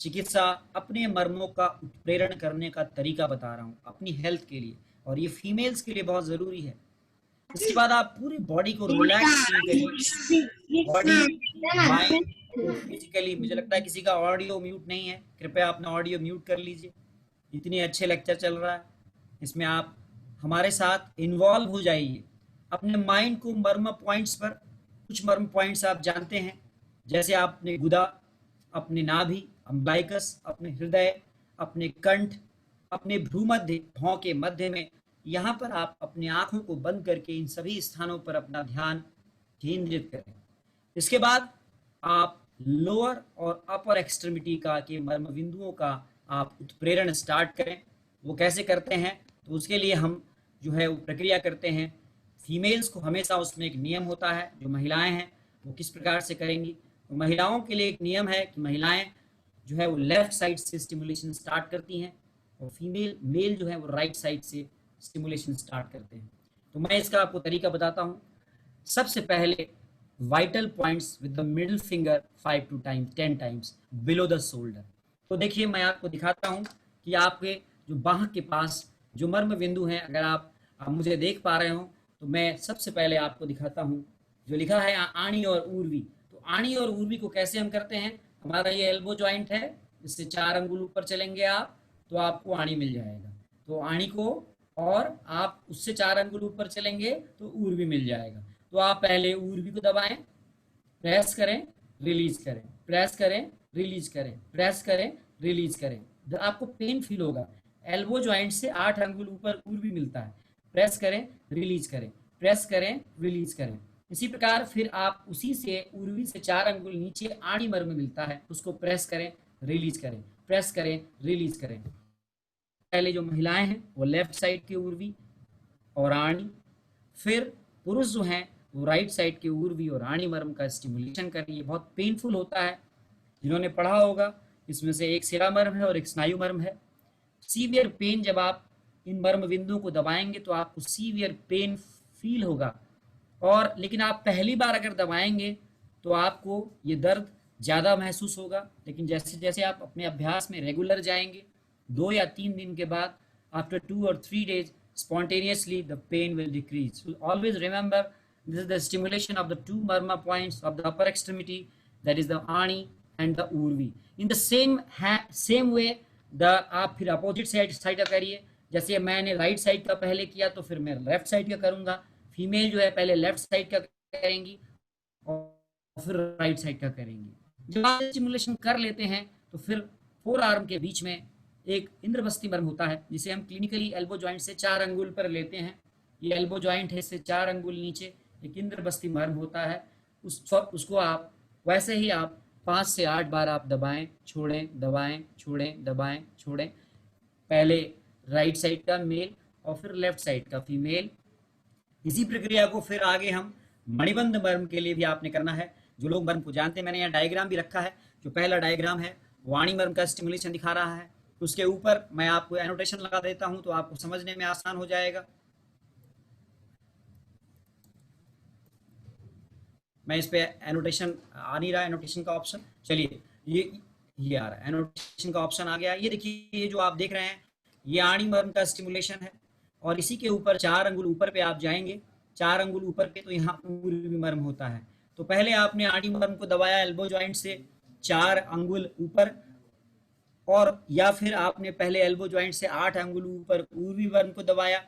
चिकित्सा, अपने मर्मों का उत्प्रेरण करने का तरीका बता रहा हूँ अपनी हेल्थ के लिए, और ये फीमेल्स के लिए बहुत जरूरी है। इसके बाद आप पूरी बॉडी को रिलैक्स करिए, बॉडी माइंड फिजिकली। मुझे लगता है किसी का ऑडियो म्यूट नहीं है, कृपया अपना ऑडियो म्यूट कर लीजिए। इतने अच्छे लेक्चर चल रहा है, इसमें आप हमारे साथ इन्वॉल्व हो जाइए। अपने माइंड को मर्म पॉइंट्स पर, कुछ मर्म पॉइंट्स आप जानते हैं, जैसे आपने गुदा, अपने नाभि, अम्बाइकस, अपने हृदय, अपने कंठ, अपने भ्रूमध्य भौं के मध्य में, यहाँ पर आप अपने आंखों को बंद करके इन सभी स्थानों पर अपना ध्यान केंद्रित करें। इसके बाद आप लोअर और अपर एक्सट्रीमिटी का के मर्म बिंदुओं का आप उत्प्रेरण स्टार्ट करें। वो कैसे करते हैं, तो उसके लिए हम जो है वो प्रक्रिया करते हैं। फीमेल्स को हमेशा उसमें एक नियम होता है, जो महिलाएं हैं वो किस प्रकार से करेंगी। तो महिलाओं के लिए एक नियम है कि महिलाएं जो है वो लेफ्ट साइड से स्टिमुलेशन स्टार्ट करती हैं और मेल जो है वो राइट साइड से स्टिमुलेशन स्टार्ट करते हैं। तो मैं इसका आपको तरीका बताता हूँ। सबसे पहले vital points with the middle finger 5 to 10 times below the shoulder. तो देखिए मैं आपको दिखाता हूँ कि आपके जो बाह के पास जो मर्म बिंदु हैं, अगर आप मुझे देख पा रहे हो तो मैं सबसे पहले आपको दिखाता हूँ जो लिखा है आणी और ऊर्वी। तो आणी और ऊर्वी को कैसे हम करते हैं, हमारा ये एल्बो जॉइंट है, इससे 4 अंगुल ऊपर चलेंगे आप तो आपको आणी मिल जाएगा। तो आणी को और आप उससे 4 अंगुल ऊपर चलेंगे तो ऊर्वी मिल जाएगा। तो आप पहले ऊर्वी को दबाएं, प्रेस करें, रिलीज करें, प्रेस करें, रिलीज करें, प्रेस करें, रिलीज करें। आपको पेन फील होगा। एल्बो जॉइंट से 8 अंगुल ऊपर ऊर्वी मिलता है। प्रेस करें, रिलीज करें, प्रेस करें, रिलीज करें। इसी प्रकार फिर आप उसी से ऊर्वी से 4 अंगुल नीचे आणी मर्म मिलता है, उसको प्रेस करें, रिलीज करें, प्रेस करें, रिलीज करें। पहले जो महिलाएं हैं वो लेफ्ट साइड की ऊर्वी और आणी, फिर पुरुष जो हैं वो राइट साइड की ऊर्वी और आणी मर्म का स्टिमुलेशन करें। ये बहुत पेनफुल होता है, जिन्होंने पढ़ा होगा इसमें से एक सिरा मर्म है और एक स्नायु मर्म है। सीवियर पेन, जब आप इन मर्म बिंदुओं को दबाएंगे तो आपको सीवियर पेन फील होगा, और लेकिन आप पहली बार अगर दबाएंगे तो आपको ये दर्द ज़्यादा महसूस होगा। लेकिन जैसे जैसे आप अपने अभ्यास में रेगुलर जाएंगे, 2 या 3 दिन के बाद, after 2 or 3 days, spontaneously the pain will decrease. So always remember, this is the stimulation of the 2 murmur points of the upper extremity, that is the ani and the urvi. In the same way, आप फिर अपोजिट साइड का करिए। जैसे मैंने राइट साइड का पहले किया तो फिर मैं लेफ्ट साइड का करूंगा। फीमेल जो है पहले लेफ्ट साइड का करेंगी और फिर राइट साइड का करेंगी। जब आप स्टिमुलेशन कर लेते हैं तो फिर 4 आर्म के बीच में एक इंद्रबस्ती मर्म होता है, जिसे हम क्लिनिकली एल्बो जॉइंट से 4 अंगुल पर लेते हैं। ये एल्बो जॉइंट है, इससे 4 अंगुल नीचे एक इंद्रबस्ती मर्म होता है। उसको आप वैसे ही आप 5 से 8 बार आप दबाएं, छोड़ें, दबाएं, छोड़ें, दबाएं, छोड़ें। पहले राइट साइड का मेल और फिर लेफ्ट साइड का फीमेल। इसी प्रक्रिया को फिर आगे हम मणिबंध मर्म के लिए भी आपने करना है। जो लोग मर्म को जानते हैं, मैंने यहाँ डायग्राम भी रखा है। जो पहला डायग्राम है वाणी मर्म का स्टिमुलेशन दिखा रहा है, उसके ऊपर मैं आपको एनोटेशन लगा देता हूं तो आपको समझने में आसान हो जाएगा। मैं इस पे एनोटेशन आ नहीं रहा, एनोटेशन का ऑप्शन, चलिए ये आ रहा है, एनोटेशन का ऑप्शन आ गया। ये देखिए, ये जो आप देख रहे हैं ये आणी मर्म का स्टिमुलेशन है, और इसी के ऊपर 4 अंगुल ऊपर पे आप जाएंगे, 4 अंगुल ऊपर पे तो यहाँ ऊर्वी मर्म होता है। तो पहले आपने आणी मर्म को दबाया एल्बो जॉइंट से 4 अंगुल ऊपर, और या फिर आपने पहले एल्बो जॉइंट से 8 अंगुल ऊपर ऊर्वी मर्म को दबाया,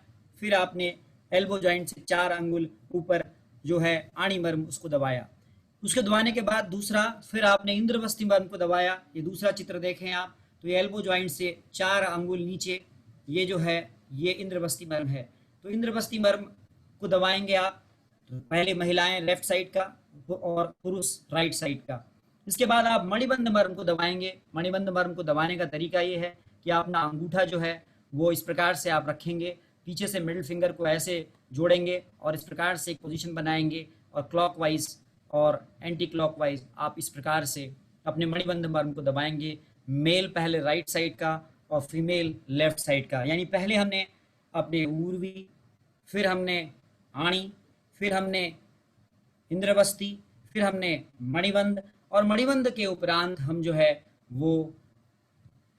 फिर आपने एल्बो जॉइंट से 4 अंगुल ऊपर जो है आणी मर्म उसको दबाया। उसके दबाने के बाद दूसरा फिर आपने इंद्रबस्ती मर्म को दबाया। ये दूसरा चित्र देखें आप, तो ये एल्बो जॉइंट से 4 अंगुल नीचे ये जो है ये इंद्रबस्ती मर्म है। तो इंद्रबस्ती मर्म को दबाएंगे आप, तो पहले महिलाएं लेफ्ट साइड का और पुरुष राइट साइड का। इसके बाद आप मणिबंध मर्म को दबाएंगे। मणिबंध मर्म को दबाने का तरीका ये है कि आप अपना अंगूठा जो है वो इस प्रकार से आप रखेंगे, पीछे से मिडिल फिंगर को ऐसे जोड़ेंगे और इस प्रकार से एक पोजीशन बनाएंगे, और क्लॉकवाइज और एंटी क्लॉकवाइज आप इस प्रकार से अपने मणिबंध मर्म को दबाएंगे। मेल पहले राइट साइड का और फीमेल लेफ्ट साइड का, यानी पहले हमने अपने ऊर्वी, फिर हमने आणी, फिर हमने इंद्रबस्ती, फिर हमने मणिबंध, और मणिबंध के उपरांत हम जो है वो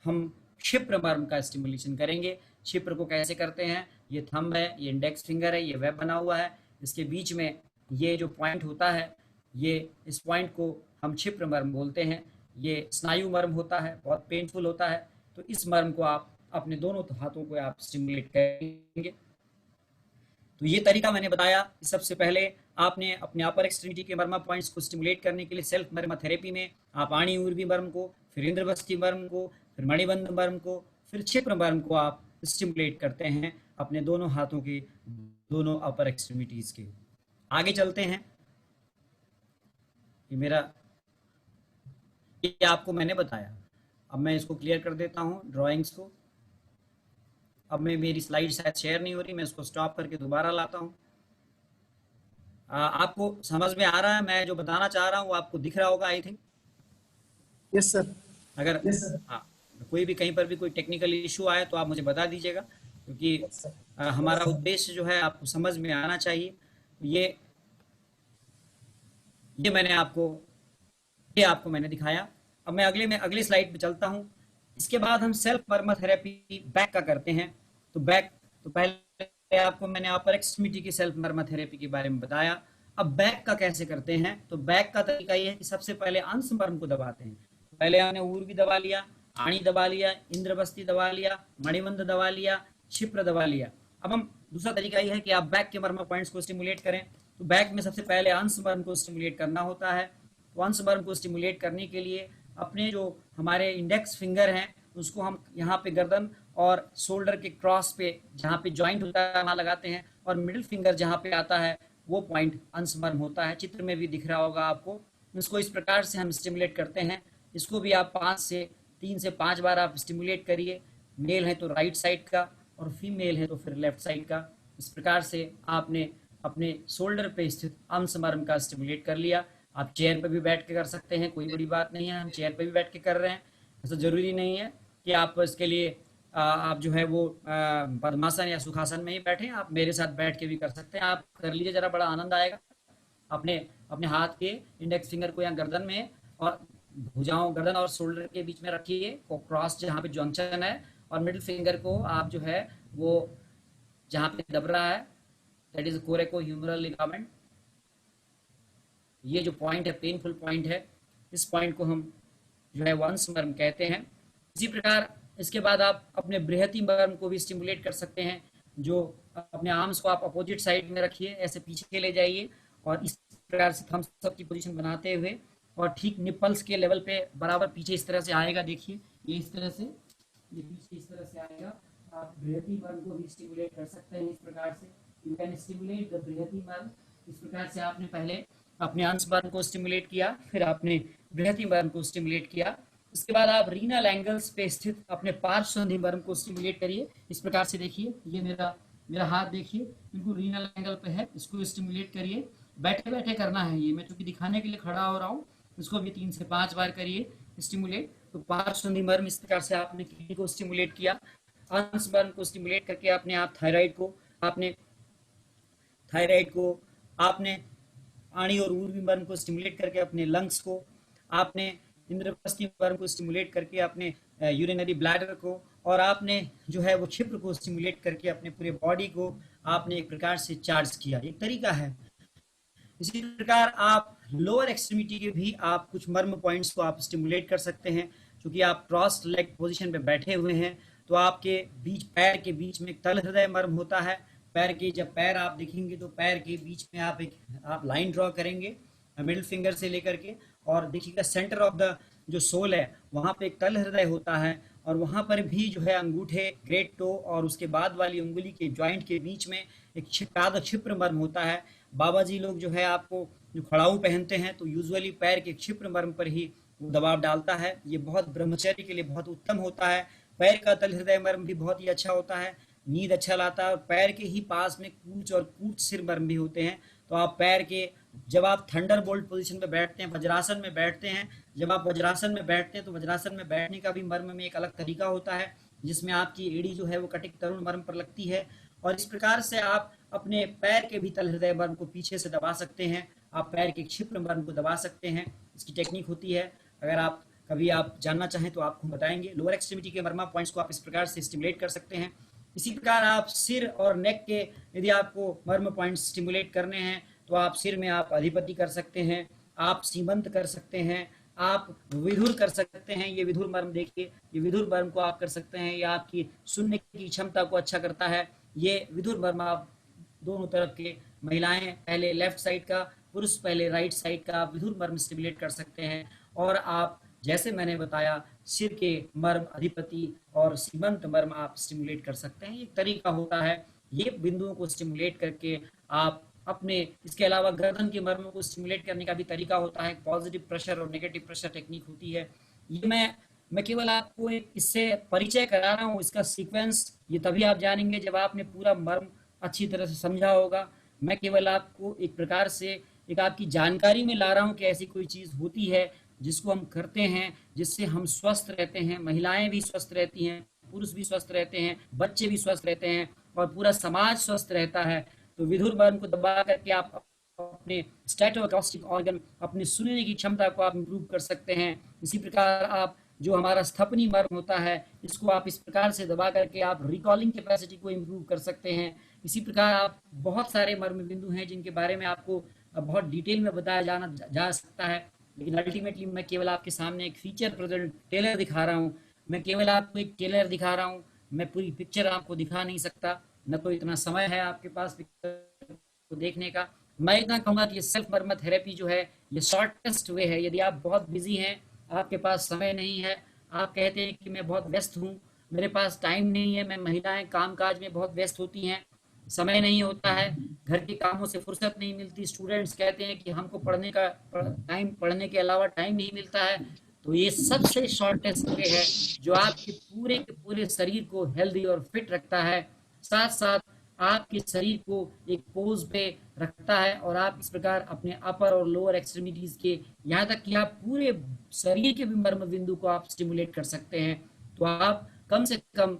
हम क्षिप्र मर्म का स्टिमुलेशन करेंगे। क्षिप्र को कैसे करते हैं, ये थंब है, ये इंडेक्स फिंगर है, ये वेब बना हुआ है, इसके बीच में ये जो पॉइंट होता है, ये इस पॉइंट को हम क्षिप्र मर्म बोलते हैं। ये स्नायु मर्म होता है, बहुत पेनफुल होता है। तो इस मर्म को आप अपने दोनों हाथों को आप स्टिमुलेट करेंगे। तो ये तरीका मैंने बताया। सबसे पहले आपने अपने अपर एक्सट्रीमिटी के मर्मा पॉइंट्स को स्टिमुलेट करने के लिए सेल्फ मर्मा थेरेपी में आप आणी ऊर्वी मर्म को, फिर इंद्रबस्ती मर्म को, फिर मणिबंध मर्म को, फिर क्षिप्र मर्म को आप स्टिमुलेट करते हैं अपने दोनों हाथों की दोनों अपर एक्सट्रीमिटीज के। आगे चलते हैं। ये आपको मैंने बताया। अब मैं इसको क्लियर कर देता हूँ ड्राइंग्स को। अब मेरी स्लाइड शायद शेयर नहीं हो रही, मैं इसको स्टॉप करके दोबारा लाता हूँ। आपको समझ में आ रहा है मैं जो बताना चाह रहा हूँ, वो आपको दिख रहा होगा आई थिंक। Yes sir. अगर हाँ, कोई भी कहीं पर भी कोई टेक्निकल इशू आए तो आप मुझे बता दीजिएगा, क्योंकि हमारा उद्देश्य जो है आपको समझ में आना चाहिए। ये आपको मैंने दिखाया। अब मैं अगली स्लाइड पे चलता हूँ। इसके बाद हम सेल्फ मर्मर थेरेपी बैक का करते हैं। तो पहले आपको मैंने अपर एक्सट्रीमिटी की सेल्फ मर्मर थेरेपी के बारे में बताया। अब बैक का कैसे करते हैं, तो बैक का तरीका ये है कि सबसे पहले अंश मर्म को दबाते हैं। पहले हमने ऊर्वी दबा लिया, आणी दबा लिया, इंद्रबस्ती दबा लिया, मणिबंध दबा लिया, क्षिप्र दबा लिया। अब हम दूसरा तरीका ये है कि आप बैक के मर्मर पॉइंट्स को स्टिमुलेट करें। तो बैक में सबसे पहले अंश मर्म को स्टिमुलेट करना होता है। तो अंश मर्म को स्टिमुलेट करने के लिए अपने जो हमारे इंडेक्स फिंगर हैं उसको हम यहाँ पे गर्दन और शोल्डर के क्रॉस पे जहाँ पे जॉइंट होता है वहाँ लगाते हैं, और मिडिल फिंगर जहाँ पे आता है वो पॉइंट अंश मर्म होता है। चित्र में भी दिख रहा होगा आपको। इसको इस प्रकार से हम स्टिमुलेट करते हैं। इसको भी आप 3 से 5 बार आप स्टिमुलेट करिए। मेल है तो राइट साइड का और फीमेल है तो फिर लेफ्ट साइड का। इस प्रकार से आपने अपने शोल्डर पे स्थित अंश मर्म का स्टिमुलेट कर लिया। आप चेयर पे भी बैठ के कर सकते हैं, कोई बड़ी बात नहीं है। हम चेयर पे भी बैठ के कर रहे हैं, ऐसा जरूरी नहीं है कि आप इसके लिए आप जो है वो पद्मासन या सुखासन में ही बैठे। आप मेरे साथ बैठ के भी कर सकते हैं। आप कर लीजिए, जरा बड़ा आनंद आएगा। अपने अपने हाथ के इंडेक्स फिंगर को यहाँ गर्दन में और भुजाओं, गर्दन और शोल्डर के बीच में रखिए, क्रॉस जहाँ पे जंक्शन है, और मिडिल फिंगर को आप जो है वो जहाँ पे दब रहा है, that is coracohumeral ligament. ये जो पॉइंट है, पेनफुल पॉइंट है, इस पॉइंट को हम जो है वंश मर्म कहते हैं। इसी प्रकार इसके बाद आप अपने बृहति मर्म को भी स्टिमुलेट कर सकते हैं। जो अपने आर्म्स को आप अपोजिट साइड में रखिए, ऐसे पीछे ले जाइए और इस प्रकार से थम्स अप की पोजीशन बनाते हुए, और ठीक निपल्स के लेवल पे बराबर पीछे इस तरह से आएगा। देखिए ये इस तरह से, ये पीछे इस तरह से आएगा। आप बृहति मर्म को भी स्टिमुलेट कर सकते हैं इस प्रकार से। यू कैन स्टिमुलेट द बृहति मर्म। इस प्रकार से आपने पहले अपने अंश मर्म को स्टिमुलेट किया, फिर आपने बृहति मर्म को स्टिमुलेट किया। इसके बाद आप रीनल एंगल्स पे स्थित अपने पार्श्व संधि मर्म को स्टिमुलेट करिए। इस प्रकार से देखिए, ये मेरा हाथ देखिए बिल्कुल रीनल एंगल पे है, इसको स्टिमुलेट करिए। बैठे बैठे करना है ये, मैं चूंकि दिखाने के लिए खड़ा हो रहा हूँ। इसको भी 3 से 5 बार करिए स्टिमुलेट। तो पार्श्व संधि मर्म इस प्रकार से आपने किडनी को स्टिमुलेट किया। अंश मर्म को स्टिमुलेट करके अपने आप थायराइड को आपने आणी और ऊर्वी मर्म को स्टिमुलेट करके अपने लंग्स को, आपने इंद्रप्रस्थी मर्म को स्टिमुलेट करके अपने यूरिनरी ब्लैडर को, और आपने जो है वो क्षिप्र को स्टिमुलेट करके अपने पूरे बॉडी को आपने एक प्रकार से चार्ज किया। एक तरीका है। इसी प्रकार आप लोअर एक्सट्रीमिटी के भी आप कुछ मर्म पॉइंट्स को आप स्टिमुलेट कर सकते हैं। क्योंकि आप क्रॉस लेग पोजीशन पे बैठे हुए हैं, तो आपके पैर के बीच में तल हृदय मर्म होता है। जब पैर आप देखेंगे तो पैर के बीच में आप लाइन ड्रॉ करेंगे मिडिल फिंगर से लेकर के, और देखिएगा सेंटर ऑफ द जो सोल है वहाँ पे एक तल हृदय होता है, और वहाँ पर भी जो है अंगूठे, ग्रेट टो और उसके बाद वाली उंगली के जॉइंट के बीच में एक क्षिप्र मर्म होता है। बाबा जी लोग जो है आपको जो खड़ाऊ पहनते हैं तो यूजुअली पैर के क्षिप्र मर्म पर ही दबाव डालता है। ये बहुत ब्रह्मचर्य के लिए बहुत उत्तम होता है। पैर का तल हृदय मर्म भी बहुत ही अच्छा होता है, नींद अच्छा लाता है। और पैर के ही पास में कूच और कूट सिर मर्म भी होते हैं। तो आप पैर के, जब आप थंडरबोल्ट पोजीशन में बैठते हैं, वज्रासन में बैठते हैं, जब आप वज्रासन में बैठते हैं तो वज्रासन में बैठने का भी मर्म में एक अलग तरीका होता है, जिसमें आपकी एड़ी जो है वो कटिक तरुण मर्म पर लगती है। और इस प्रकार से आप अपने पैर के भी तल हृदय मर्म को पीछे से दबा सकते हैं। आप पैर के क्षिप्र मर्म को दबा सकते हैं। इसकी टेक्निक होती है, अगर आप कभी आप जानना चाहें तो आपको बताएंगे। लोअर एक्सट्रीमिटी के मर्मा पॉइंट्स को आप इस प्रकार से स्टिमुलेट कर सकते हैं। इसी प्रकार आप सिर और नेक के, यदि आपको मर्म पॉइंट्स स्टिमुलेट करने हैं तो आप सिर में आप अधिपति कर सकते हैं, आप सीमंत कर सकते हैं, आप विधुर कर सकते हैं। ये विधुर मर्म देखिए, ये विधुर मर्म को आप कर सकते हैं। ये आपकी सुनने की क्षमता को अच्छा करता है। ये विधुर मर्म आप दोनों तरफ के, महिलाएं पहले लेफ्ट साइड का, पुरुष पहले राइट साइड का विधुर मर्म स्टिमुलेट कर सकते हैं। और आप जैसे मैंने बताया, सिर के मर्म, अधिपति और सीमंत मर्म आप स्टिमुलेट कर सकते हैं। ये एक तरीका होता है, ये बिंदुओं को स्टिमुलेट करके आप अपने, इसके अलावा गर्दन के मर्मों को स्टिमुलेट करने का भी तरीका होता है, पॉजिटिव प्रेशर और नेगेटिव प्रेशर टेक्निक होती है। ये मैं केवल आपको एक इससे परिचय करा रहा हूँ, इसका सीक्वेंस ये तभी आप जानेंगे जब आपने पूरा मर्म अच्छी तरह से समझा होगा। मैं केवल आपको एक प्रकार से एक आपकी जानकारी में ला रहा हूँ कि ऐसी कोई चीज़ होती है जिसको हम करते हैं, जिससे हम स्वस्थ रहते हैं, महिलाएं भी स्वस्थ रहती हैं, पुरुष भी स्वस्थ रहते हैं, बच्चे भी स्वस्थ रहते हैं और पूरा समाज स्वस्थ रहता है। तो विधुर बर्म को दबा करके आप अपने स्टैटोअकॉस्टिक ऑर्गन, अपनी सुनने की क्षमता को आप इम्प्रूव कर सकते हैं। इसी प्रकार आप जो हमारा स्थपनी मर्म होता है, इसको आप इस प्रकार से दबा करके आप रिकॉलिंग कैपेसिटी को इम्प्रूव कर सकते हैं। इसी प्रकार आप बहुत सारे मर्म बिंदु हैं जिनके बारे में आपको बहुत डिटेल में बताया जा सकता है, लेकिन अल्टीमेटली मैं केवल आपके सामने एक फीचर प्रेजेंट टेलर दिखा रहा हूँ। मैं केवल आपको एक टेलर दिखा रहा हूँ, मैं पूरी पिक्चर आपको दिखा नहीं सकता, न तो इतना समय है आपके पास पिक्चर को देखने का। मैं इतना कहूँगा कि ये सेल्फ मर्म थेरेपी जो है, ये शॉर्टेस्ट वे है। यदि आप बहुत बिजी हैं, आपके पास समय नहीं है, आप कहते हैं कि मैं बहुत व्यस्त हूँ, मेरे पास टाइम नहीं है, मैं महिलाएं कामकाज में बहुत व्यस्त होती हैं, समय नहीं होता है, घर के कामों से फुर्सत नहीं मिलती, स्टूडेंट्स कहते हैं कि हमको पढ़ने के अलावा टाइम नहीं मिलता है, तो ये सबसे शॉर्टेस्ट वे है जो आपके पूरे के पूरे शरीर को हेल्दी और फिट रखता है, साथ साथ आपके शरीर को एक पोज पे रखता है और आप इस प्रकार अपने अपर और लोअर एक्सट्रीमिटीज के, यहाँ तक कि आप पूरे शरीर के भी मर्म बिंदु को आप स्टिमुलेट कर सकते हैं। तो आप कम से कम,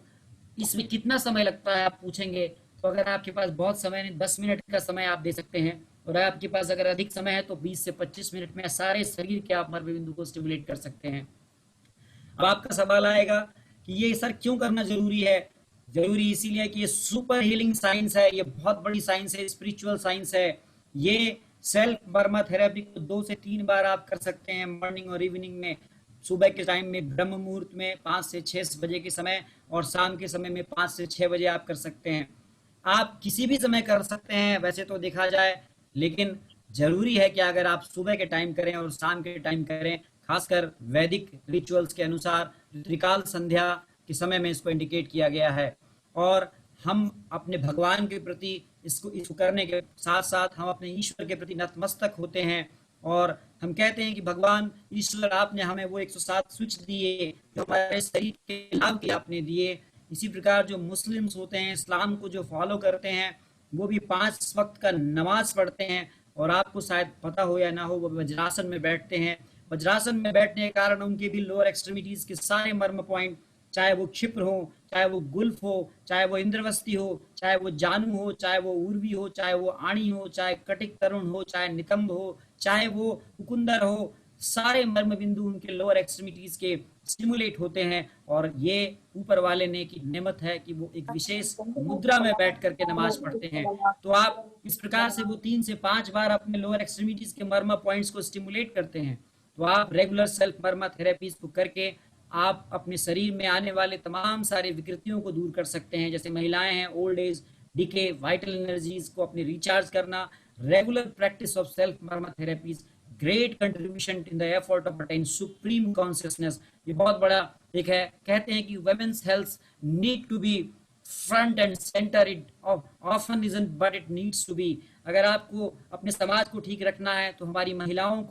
इसमें कितना समय लगता है आप पूछेंगे, तो अगर आपके पास बहुत समय नहीं, 10 मिनट का समय आप दे सकते हैं, और आपके पास अगर अधिक समय है तो 20 से 25 मिनट में सारे शरीर के आप मर्म बिंदु को स्टिमुलेट कर सकते हैं। अब आपका सवाल आएगा कि ये सर क्यों करना जरूरी है? जरूरी इसीलिए कि ये सुपर हीलिंग साइंस है, ये बहुत बड़ी साइंस है, स्पिरिचुअल साइंस है। ये सेल्फ बर्मा थेरेपी को 2 से 3 बार आप कर सकते हैं, मॉर्निंग और इवनिंग में। सुबह के टाइम में ब्रह्म मुहूर्त में 5 से 6 बजे के समय, और शाम के समय में 5 से 6 बजे आप कर सकते हैं। आप किसी भी समय कर सकते हैं वैसे तो देखा जाए, लेकिन जरूरी है कि अगर आप सुबह के टाइम करें और शाम के टाइम करें, खासकर वैदिक रिचुअल्स के अनुसार त्रिकाल संध्या के समय में इसको इंडिकेट किया गया है। और हम अपने भगवान के प्रति इसको करने के साथ साथ हम अपने ईश्वर के प्रति नतमस्तक होते हैं, और हम कहते हैं कि भगवान ईश्वर, आपने हमें वो 107 स्विच दिए जो हमारे शरीर के लाभ के आपने दिए। इसी प्रकार जो मुस्लिम्स होते हैं, इस्लाम को जो फॉलो करते हैं, वो भी 5 वक्त का नमाज पढ़ते हैं, और आपको शायद पता हो या ना हो, वो वज्रासन में बैठते हैं। वज्रासन में बैठने के कारण उनके भी लोअर एक्सट्रीमिटीज के सारे मर्म पॉइंट, चाहे वो क्षिप्र हो, चाहे वो गुल्फ हो, चाहे वो इंद्रवस्ती हो, चाहे वो जानू हो, चाहे वो उर्वी हो, चाहे वो आणी हो, चाहे कटिक तरुण हो, चाहे नितंब हो, चाहे वो कुकुंदर हो, सारे मर्म बिंदु उनके लोअर एक्सट्रीमिटीज के स्टिमुलेट होते हैं। और ये ऊपर वाले ने की नेमत है कि वो एक विशेष मुद्रा में बैठ करके नमाज पढ़ते हैं। तो आप इस प्रकार से वो 3 से 5 बार अपने लोअर एक्सट्रीमिटीज के मर्म पॉइंट्स को स्टिमुलेट करते हैं। तो आप रेगुलर सेल्फ मर्मा थेरेपीज को करके आप अपने शरीर में आने वाले तमाम सारे विकृतियों को दूर कर सकते हैं। जैसे महिलाएं हैं, old age, decay, vital energies को अपनी रिचार्ज करना। Regular practice of self marma therapies great contribution in the effort of attain supreme consciousness. ये बहुत बड़ा एक है। कहते हैं कि women's health need to be front and centre, it often isn't but it needs to be. अगर आपको अपने समाज को ठीक रखना है तो हमारी महिलाओं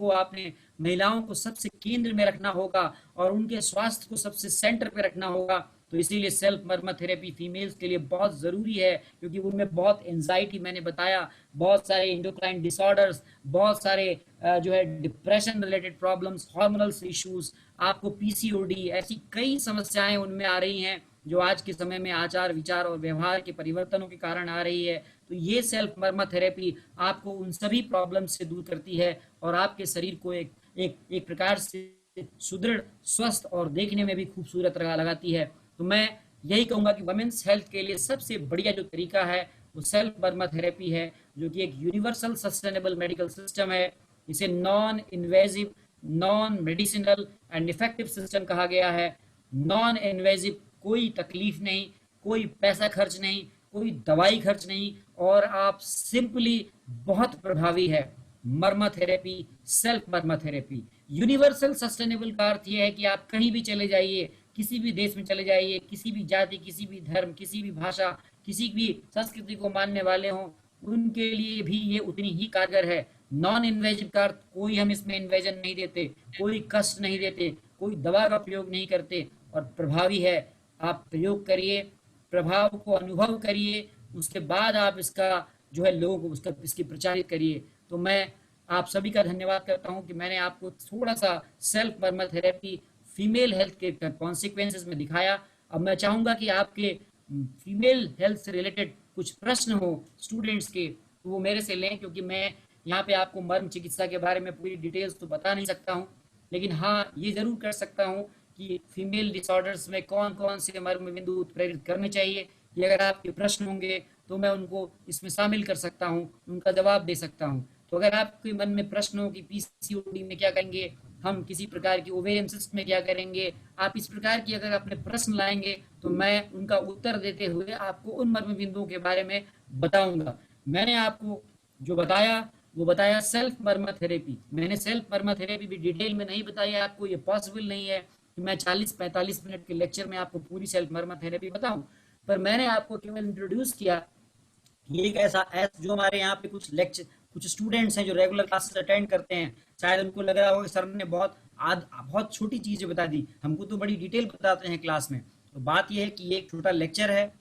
को सबसे केंद्र में रखना होगा और उनके स्वास्थ्य को सबसे सेंटर पे रखना होगा। तो इसीलिए सेल्फ मर्मा थेरेपी फीमेल्स के लिए बहुत ज़रूरी है, क्योंकि उनमें बहुत एंजाइटी, मैंने बताया, बहुत सारे इंडोक्राइन डिसऑर्डर्स, बहुत सारे जो है depression related problems, hormonal issues, आपको पीसीओडी, ऐसी कई समस्याएं उनमें आ रही हैं जो आज के समय में आचार विचार और व्यवहार के परिवर्तनों के कारण आ रही है। तो ये सेल्फ मर्मा थेरेपी आपको उन सभी प्रॉब्लम से दूर करती है और आपके शरीर को एक प्रकार से सुदृढ़, स्वस्थ और देखने में भी खूबसूरत लगाती है। तो मैं यही कहूँगा कि वुमेन्स हेल्थ के लिए सबसे बढ़िया जो तरीका है वो सेल्फ मर्मा थेरेपी है, जो कि एक यूनिवर्सल सस्टेनेबल मेडिकल सिस्टम है। इसे non invasive, non medicinal and effective system कहा गया है। नॉन इन्वेजिव, कोई तकलीफ नहीं, कोई पैसा खर्च नहीं, कोई दवाई खर्च नहीं, और आप सिंपली बहुत प्रभावी है। मर्मा therapy, self marma therapy, universal sustainable का अर्थ ये है कि आप कहीं भी चले जाइए, किसी भी देश में चले जाइए, किसी भी जाति, किसी भी धर्म, किसी भी भाषा, किसी भी संस्कृति को मानने वाले हों, उनके लिए भी ये उतनी ही कारगर है। नॉन इन्वेजिव का अर्थ कोई हम इसमें इन्वेजन नहीं देते, कोई कष्ट नहीं देते, कोई दवा का प्रयोग नहीं करते, और प्रभावी है। आप प्रयोग करिए, प्रभाव को अनुभव करिए, उसके बाद आप इसका जो है लोगों को उसका इसकी प्रचारित करिए। तो मैं आप सभी का धन्यवाद करता हूं कि मैंने आपको थोड़ा सा self murmur therapy female health के कॉन्सिक्वेंसेस में दिखाया। अब मैं चाहूंगा कि आपके फीमेल हेल्थ से रिलेटेड कुछ प्रश्न हो स्टूडेंट्स के, तो वो मेरे से लें, क्योंकि मैं यहाँ पे आपको मर्म चिकित्सा के बारे में पूरी डिटेल्स तो बता नहीं सकता हूँ, लेकिन हाँ ये जरूर कर सकता हूँ कि फीमेल डिसऑर्डर्स में कौन कौन से मर्म बिंदु उत्प्रेरित करने चाहिए। ये अगर आपके प्रश्न होंगे तो मैं उनको इसमें शामिल कर सकता हूँ, उनका जवाब दे सकता हूँ। तो अगर आपके मन में प्रश्न हो कि पीसीओडी में क्या करेंगे, हम किसी प्रकार की ओवेरियन सिस्ट में क्या करेंगे, आप इस प्रकार की अगर अपने प्रश्न लाएंगे तो मैं उनका उत्तर देते हुए आपको उन मर्म बिंदुओं के बारे में बताऊंगा। मैंने आपको जो बताया वो बताया सेल्फ मर्मर थेरेपी। मैंने सेल्फ मर्मर थेरेपी भी डिटेल में नहीं बताई आपको, ये पॉसिबल नहीं है कि मैं 40-45 मिनट के लेक्चर में आपको पूरी सेल्फ मर्मर थेरेपी बताऊं, पर मैंने आपको केवल इंट्रोड्यूस किया। ये एक ऐसा जो हमारे यहाँ पे कुछ स्टूडेंट्स हैं जो रेगुलर क्लासेस अटेंड करते हैं, शायद उनको लग रहा होगा कि सर ने बहुत छोटी चीजें बता दी, हमको तो बड़ी डिटेल बताते हैं क्लास में। तो बात यह है कि ये एक छोटा लेक्चर है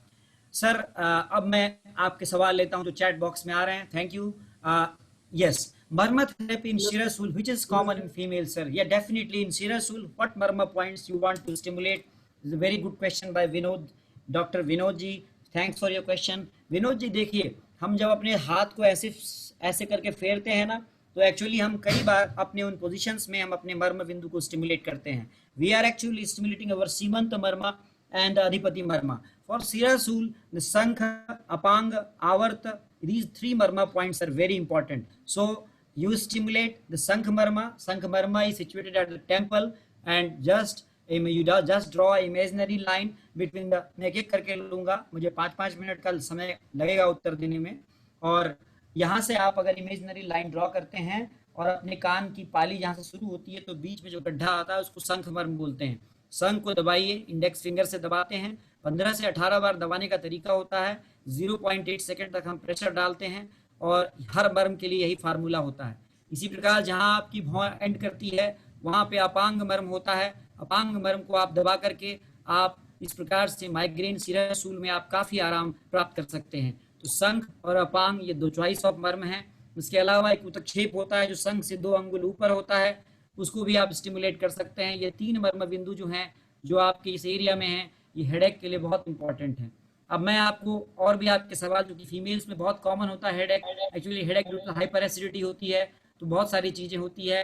सर। अब मैं आपके सवाल लेता हूं जो चैट बॉक्स में आ रहे हैं। Thank you. Yes, murmur therapy in Shirasul, which is common in females, sir. Yeah, definitely in Shirasul. What murmur points you want to stimulate? Is a very good question by Vinod, Dr. Vinod ji. Thanks for your question. Vinod ji, देखिए, हम जब अपने हाथ को ऐसे करके फेरते हैं ना, तो एक्चुअली हम कई बार अपने उन पोजीशंस में हम अपने मर्म बिंदु को स्टिमुलेट करते हैं। We are actually stimulating our Simanta marma and Adhipati Marma. For Shirasul, the Sankha, Apang, Avarta, these three Marma points are very important. So you stimulate the Sankha Marma. Sankha Marma is situated at the temple, and you just draw an imaginary line between the, मैं एक करके लूंगा, मुझे 5-5 मिनट का समय लगेगा उत्तर देने में, और यहाँ से आप अगर इमेजिनरी लाइन ड्रॉ करते हैं और अपने कान की पाली जहाँ से शुरू होती है तो बीच में जो गड्ढा आता है उसको शंख मर्म बोलते हैं। शंख को दबाइए, इंडेक्स फिंगर से दबाते हैं, 15 से 18 बार दबाने का तरीका होता है। 0.8 सेकंड तक हम प्रेशर डालते हैं, और हर मर्म के लिए यही फार्मूला होता है। इसी प्रकार जहां आपकी भौं एंड करती है वहां पे अपांग मर्म होता है। अपांग मर्म को आप दबा करके आप इस प्रकार से माइग्रेन शिराशूल में आप काफी आराम प्राप्त कर सकते हैं। तो शंख और अपांग ये दो चॉइस ऑफ मर्म है। उसके अलावा एक उत्क्षेप होता है जो शंख से 2 अंगुल ऊपर होता है, उसको भी आप स्टिमुलेट कर सकते हैं। ये 3 मर्म बिंदु जो हैं जो आपके इस एरिया में हैं, ये हेडेक के लिए बहुत इंपॉर्टेंट है। अब मैं आपको और भी आपके सवाल जो कि फीमेल्स में बहुत कॉमन होता है हेडेक, एक्चुअली हेडेक जो हाइपर एसिडिटी होती है, तो बहुत सारी चीजें होती है।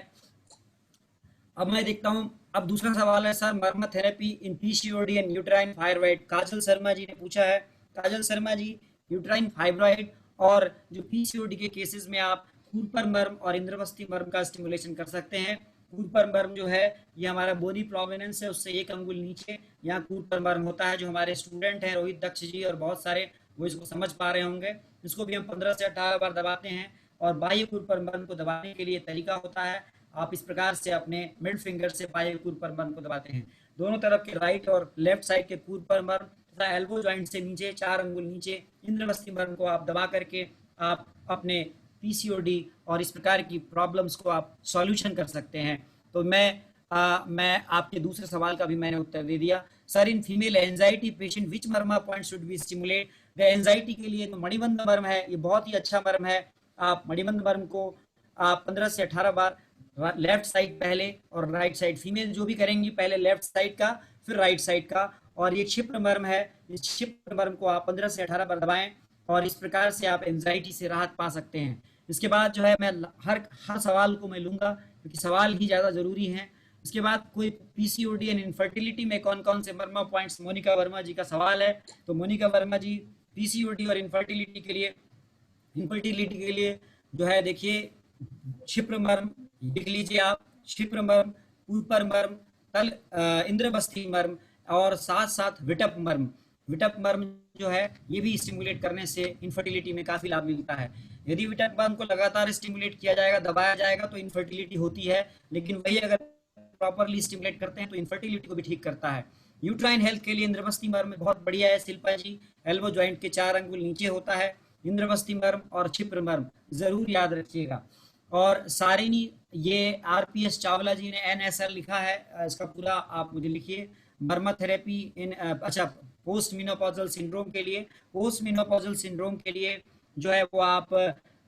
अब मैं देखता हूँ, अब दूसरा सवाल है sir, marma therapy in PCOD and uterine fibroid. Kajal Sharma ji ने पूछा है। काजल शर्मा जी, यूट्राइन फाइब्रॉइड और जो पीसीओडी के केसेस में आप कूपर मर्म और इंद्रवस्ती मर्म का स्टिमुलेशन कर सकते हैं। कूपर मर्म जो है ये हमारा बोनी प्रोमिनेंस है, उससे 1 अंगुल नीचे यहाँ कूपर मर्म होता है। जो हमारे स्टूडेंट हैं रोहित दक्ष जी और बहुत सारे, वो इसको समझ पा रहे होंगे। इसको भी हम 15 से 18 बार दबाते हैं, और बाह्य कूपर मर्म को दबाने के लिए तरीका होता है, आप इस प्रकार से अपने मिड फिंगर से बाह्य कूपर मर्म को दबाते हैं। दोनों तरफ के राइट और लेफ्ट साइड के कूपर मर्म तथा एल्बो जॉइंट से नीचे 4 अंगुल नीचे इंद्रवस्ती मर्म को आप दबा करके आप अपने पीसीओडी और इस प्रकार की प्रॉब्लम्स को आप सॉल्यूशन कर सकते हैं। तो मैं आपके दूसरे सवाल का भी मैंने उत्तर दे दिया। Sir, in female anxiety patient which Marma point should be stimulate? The anxiety के लिए तो मणिबंध मर्म है, ये बहुत ही अच्छा मर्म है। आप मणिबंध मर्म को आप 15 से 18 बार लेफ्ट साइड पहले और राइट साइड, फीमेल जो भी करेंगी पहले लेफ्ट साइड का फिर राइट साइड का। और ये क्षिप्र मर्म है, इस क्षिप्र मर्म को आप 15 से 18 बार दबाएं, और इस प्रकार से आप एंजाइटी से राहत पा सकते हैं। इसके बाद जो है मैं हर सवाल को मैं लूंगा क्योंकि सवाल ही ज़्यादा ज़रूरी हैं। इसके बाद कोई पीसीओडी एंड इनफर्टिलिटी में कौन कौन से मर्मा पॉइंट्स, मोनिका वर्मा जी का सवाल है। तो मोनिका वर्मा जी, पीसीओडी और इनफर्टिलिटी के लिए जो है देखिए क्षिप्र मर्म लिख लीजिए आप, क्षिप्र मर्म, कूपर मर्म, इंद्रवस्ती मर्म और साथ साथ विटप मर्म, विटप मर्म जो है ये भी स्टिमुलेट करने से इनफर्टिलिटी में काफी लाभ मिलता है। यदि विटप मर्म को लगातार स्टिमुलेट किया जाएगा, दबाया जाएगा तो इनफर्टिलिटी होती है, लेकिन वही अगर प्रॉपरली स्टिमुलेट करते हैं तो इनफर्टिलिटी को भी ठीक करता है। यूट्राइन हेल्थ के लिए इंद्रवस्ती मर्म बहुत बढ़िया है शिल्पा जी। एल्बो जॉइंट के 4 अंगुल नीचे होता है। इंद्रवस्ती मर्म और छिप्र मर्म जरूर याद रखिएगा। और सारिनी, ये आरपीएस चावला जी ने एनएसएल लिखा है, इसका पूरा आप मुझे लिखिए। मर्मा थेरेपी इन अच्छा पोस्ट मिनोपॉजल सिंड्रोम के लिए, पोस्ट मिनोपॉजल सिंड्रोम के लिए जो है वो आप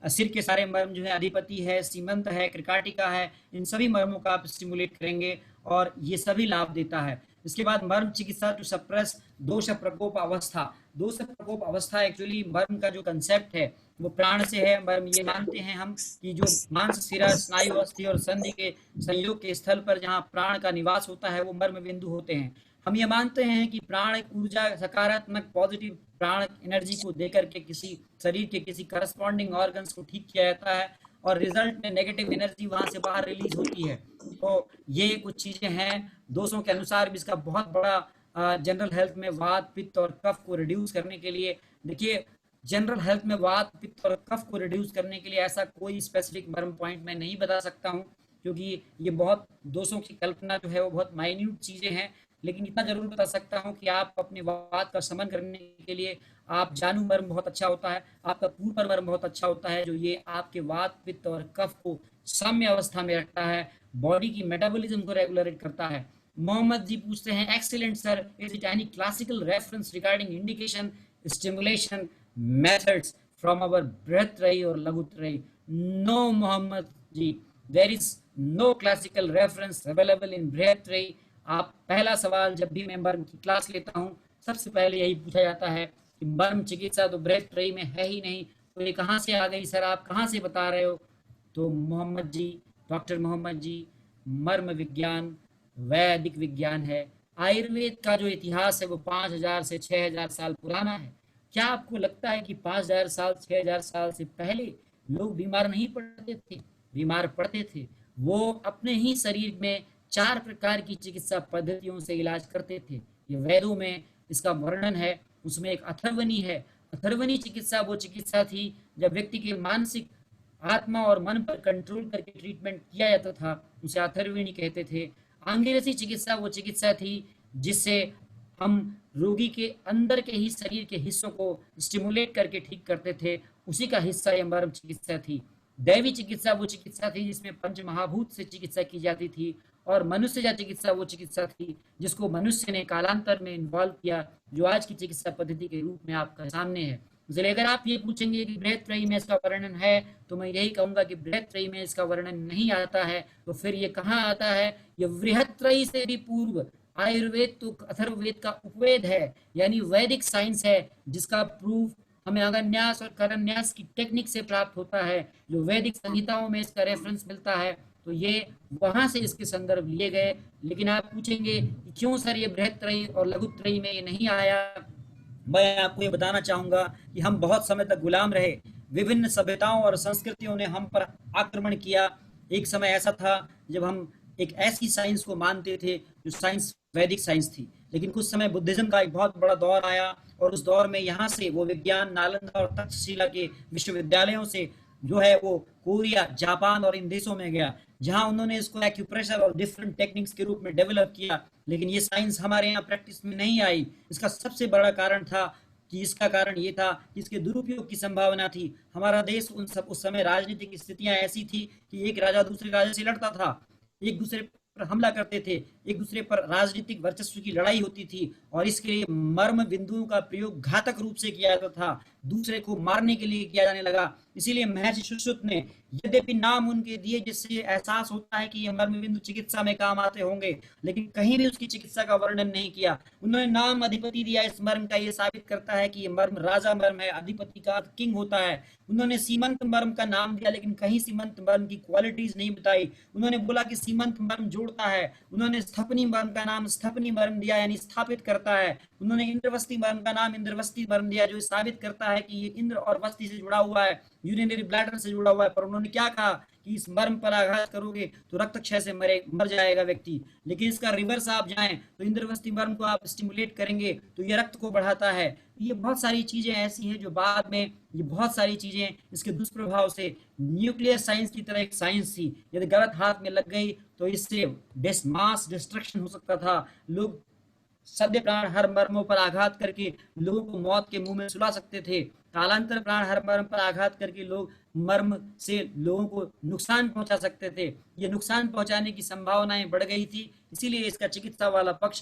सिर के सारे मर्म जो है, अधिपति है, सीमंत है, क्रिकाटिका है, इन सभी मर्मों का आप स्टिमुलेट करेंगे और ये सभी लाभ देता है। इसके बाद मर्म चिकित्सा टू सप्रेस दोष प्रकोप अवस्था। दोष प्रकोप अवस्था एक्चुअली मर्म का जो कंसेप्ट है वो प्राण से है। मर्म ये मानते हैं हम कि जो मांस शिरा स्नायु अस्थि और संधि के संयोग के स्थल पर जहाँ प्राण का निवास होता है वो मर्म बिंदु होते हैं। हम ये मानते हैं कि प्राण एक ऊर्जा, सकारात्मक पॉजिटिव प्राण एनर्जी को देकर के किसी शरीर के किसी करस्पॉन्डिंग ऑर्गन्स को ठीक किया जाता है और रिजल्ट में नेगेटिव एनर्जी वहां से बाहर रिलीज होती है। तो ये कुछ चीजें हैं। दोषों के अनुसार भी इसका बहुत बड़ा जनरल हेल्थ में वात पित्त और कफ को रिड्यूस करने के लिए, देखिए जनरल हेल्थ में वात पित्त और कफ को रिड्यूस करने के लिए ऐसा कोई स्पेसिफिक मर्म पॉइंट मैं नहीं बता सकता हूँ, क्योंकि ये बहुत दोषों की कल्पना जो है वो बहुत माइन्यूट चीजें हैं। लेकिन इतना जरूर बता सकता हूँ कि आप अपने वात का शमन करने के लिए आप जानू मर्म बहुत अच्छा होता है, आपका पूर्व मर्म बहुत अच्छा होता है, जो ये आपके वात पित्त और कफ को साम्य अवस्था में रखता है, बॉडी की मेटाबॉलिज्म को रेगुलेट करता है। मोहम्मद जी पूछते हैं, excellent sir, is it any classical reference regarding indication stimulation methods from our Brihatrayi और Laghutrayi? No Mohammed ji, there is no classical reference available in Brihatrayi. आप पहला सवाल जब भी मैं मर्म की क्लास लेता हूँ सबसे पहले यही पूछा जाता है कि मर्म चिकित्सा तो बृहत्रयी में है ही नहीं, तो ये कहाँ से आ गई सर, आप कहाँ से बता रहे हो? तो मोहम्मद जी, डॉक्टर मोहम्मद जी, मर्म विज्ञान वैदिक विज्ञान है। आयुर्वेद का जो इतिहास है वो 5000 से 6000 साल पुराना है। क्या आपको लगता है कि 5000 साल 6000 साल से पहले लोग बीमार नहीं पड़ते थे? बीमार पड़ते थे। वो अपने ही शरीर में 4 प्रकार की चिकित्सा पद्धतियों से इलाज करते थे। ये वेदों में इसका वर्णन है। उसमें एक अथर्वणी है। अथर्वणी चिकित्सा वो चिकित्सा थी जब व्यक्ति के मानसिक, आत्मा और मन पर कंट्रोल करके ट्रीटमेंट किया जाता था, उसे अथर्वणी कहते थे। आंगिरसी चिकित्सा वो चिकित्सा थी जिससे हम रोगी के अंदर के ही शरीर के हिस्सों को स्टिमुलेट करके ठीक करते थे, उसी का हिस्सा यह मर्म चिकित्सा थी। दैवी चिकित्सा वो चिकित्सा थी जिसमें पंच महाभूत से चिकित्सा की जाती थी। और मनुष्य जा चिकित्सा वो चिकित्सा थी जिसको मनुष्य ने कालांतर में इन्वॉल्व किया, जो आज की चिकित्सा पद्धति के रूप में आपका सामने है। इसलिए अगर आप ये पूछेंगे कि बृहत्रयी में इसका वर्णन है, तो मैं यही कहूंगा कि बृहत्रयी में इसका वर्णन नहीं आता है। तो फिर ये कहाँ आता है? ये बृहत्रयी से भी पूर्व आयुर्वेद तो अथर्ववेद का उपवेद है, यानी वैदिक साइंस है, जिसका प्रूफ हमें अगन्यास और करन्यास की टेक्निक से प्राप्त होता है, जो वैदिक संहिताओं में इसका रेफरेंस मिलता है। तो ये वहां से इसके संदर्भ लिए गए। लेकिन आप पूछेंगे कि क्यों सर ये बृहत्रयी और लघुत्रयी में ये नहीं आया? मैं आपको ये बताना चाहूंगा कि हम बहुत समय तक गुलाम रहे। विभिन्न सभ्यताओं और संस्कृतियों ने हम पर आक्रमण किया। एक समय ऐसा था जब हम एक ऐसी साइंस को मानते थे जो साइंस वैदिक साइंस थी, लेकिन कुछ समय बुद्धिज्म का एक बहुत बड़ा दौर आया और उस दौर में यहाँ से वो विज्ञान नालंदा और तक्षशिला के विश्वविद्यालयों से जो है वो कोरिया, जापान और इन देशों में गया, जहां उन्होंने इसको एक्यूप्रेशर और डिफरेंट टेक्निक्स के रूप में डेवलप किया। लेकिन ये साइंस हमारे यहाँ प्रैक्टिस में नहीं आई। इसका सबसे बड़ा कारण था कि इसका कारण ये था कि इसके दुरुपयोग की संभावना थी। हमारा देश उस समय राजनीतिक स्थितियां ऐसी थी कि एक राजा दूसरे राजा से लड़ता था, एक दूसरे पर हमला करते थे, एक दूसरे पर राजनीतिक वर्चस्व की लड़ाई होती थी, और इसके लिए मर्म बिंदुओं का प्रयोग घातक रूप से किया जाता था, दूसरे को मारने के लिए किया जाने लगा। इसीलिए महर्षि सुश्रुत ने यद्यपि नाम उनके दिए जिससे एहसास होता है कि ये मर्म बिंदु चिकित्सा में काम आते होंगे, लेकिन कहीं भी उसकी चिकित्सा का वर्णन नहीं किया। उन्होंने नाम अधिपति दिया इस मर्म का, ये साबित करता है कि ये मर्म राजा मर्म है, अधिपति का किंग होता है। उन्होंने सीमंत मर्म का नाम दिया, लेकिन कहीं सीमंत मर्म की क्वालिटीज नहीं बताई। उन्होंने बोला कि सीमंत मर्म जोड़ता है। उन्होंने स्थपनी मर्म का नाम स्थपनी मर्म दिया, यानी स्थापित करता है। उन्होंने इंद्रवस्ती मर्म का नाम इंद्रवस्ती मर्म दिया, जो साबित करता लगता है कि ये इंद्र और वस्ती से जुड़ा हुआ है, यूरिनरी ब्लैडर से जुड़ा हुआ है, पर उन्होंने क्या कहा कि इस मर्म पर आघात करोगे तो रक्त क्षय से मर जाएगा व्यक्ति। लेकिन इसका रिवर्स आप जाएं तो इंद्रवस्ती मर्म को आप स्टिमुलेट करेंगे तो ये रक्त को बढ़ाता है। ये बहुत सारी चीजें ऐसी हैं जो बाद में, ये बहुत सारी चीजें इसके दुष्प्रभाव से, न्यूक्लियर साइंस की तरह एक साइंस थी, यदि गलत हाथ में लग गई तो इससे मास डिस्ट्रक्शन हो सकता था। लोग सद्य प्राण हर मर्मों पर आघात करके लोगों को मौत के मुंह में सुला सकते थे। कालांतर प्राण हर मर्म पर आघात करके लोग मर्म से लोगों को नुकसान पहुंचा सकते थे। ये नुकसान पहुंचाने की संभावनाएं बढ़ गई थी, इसीलिए इसका चिकित्सा वाला पक्ष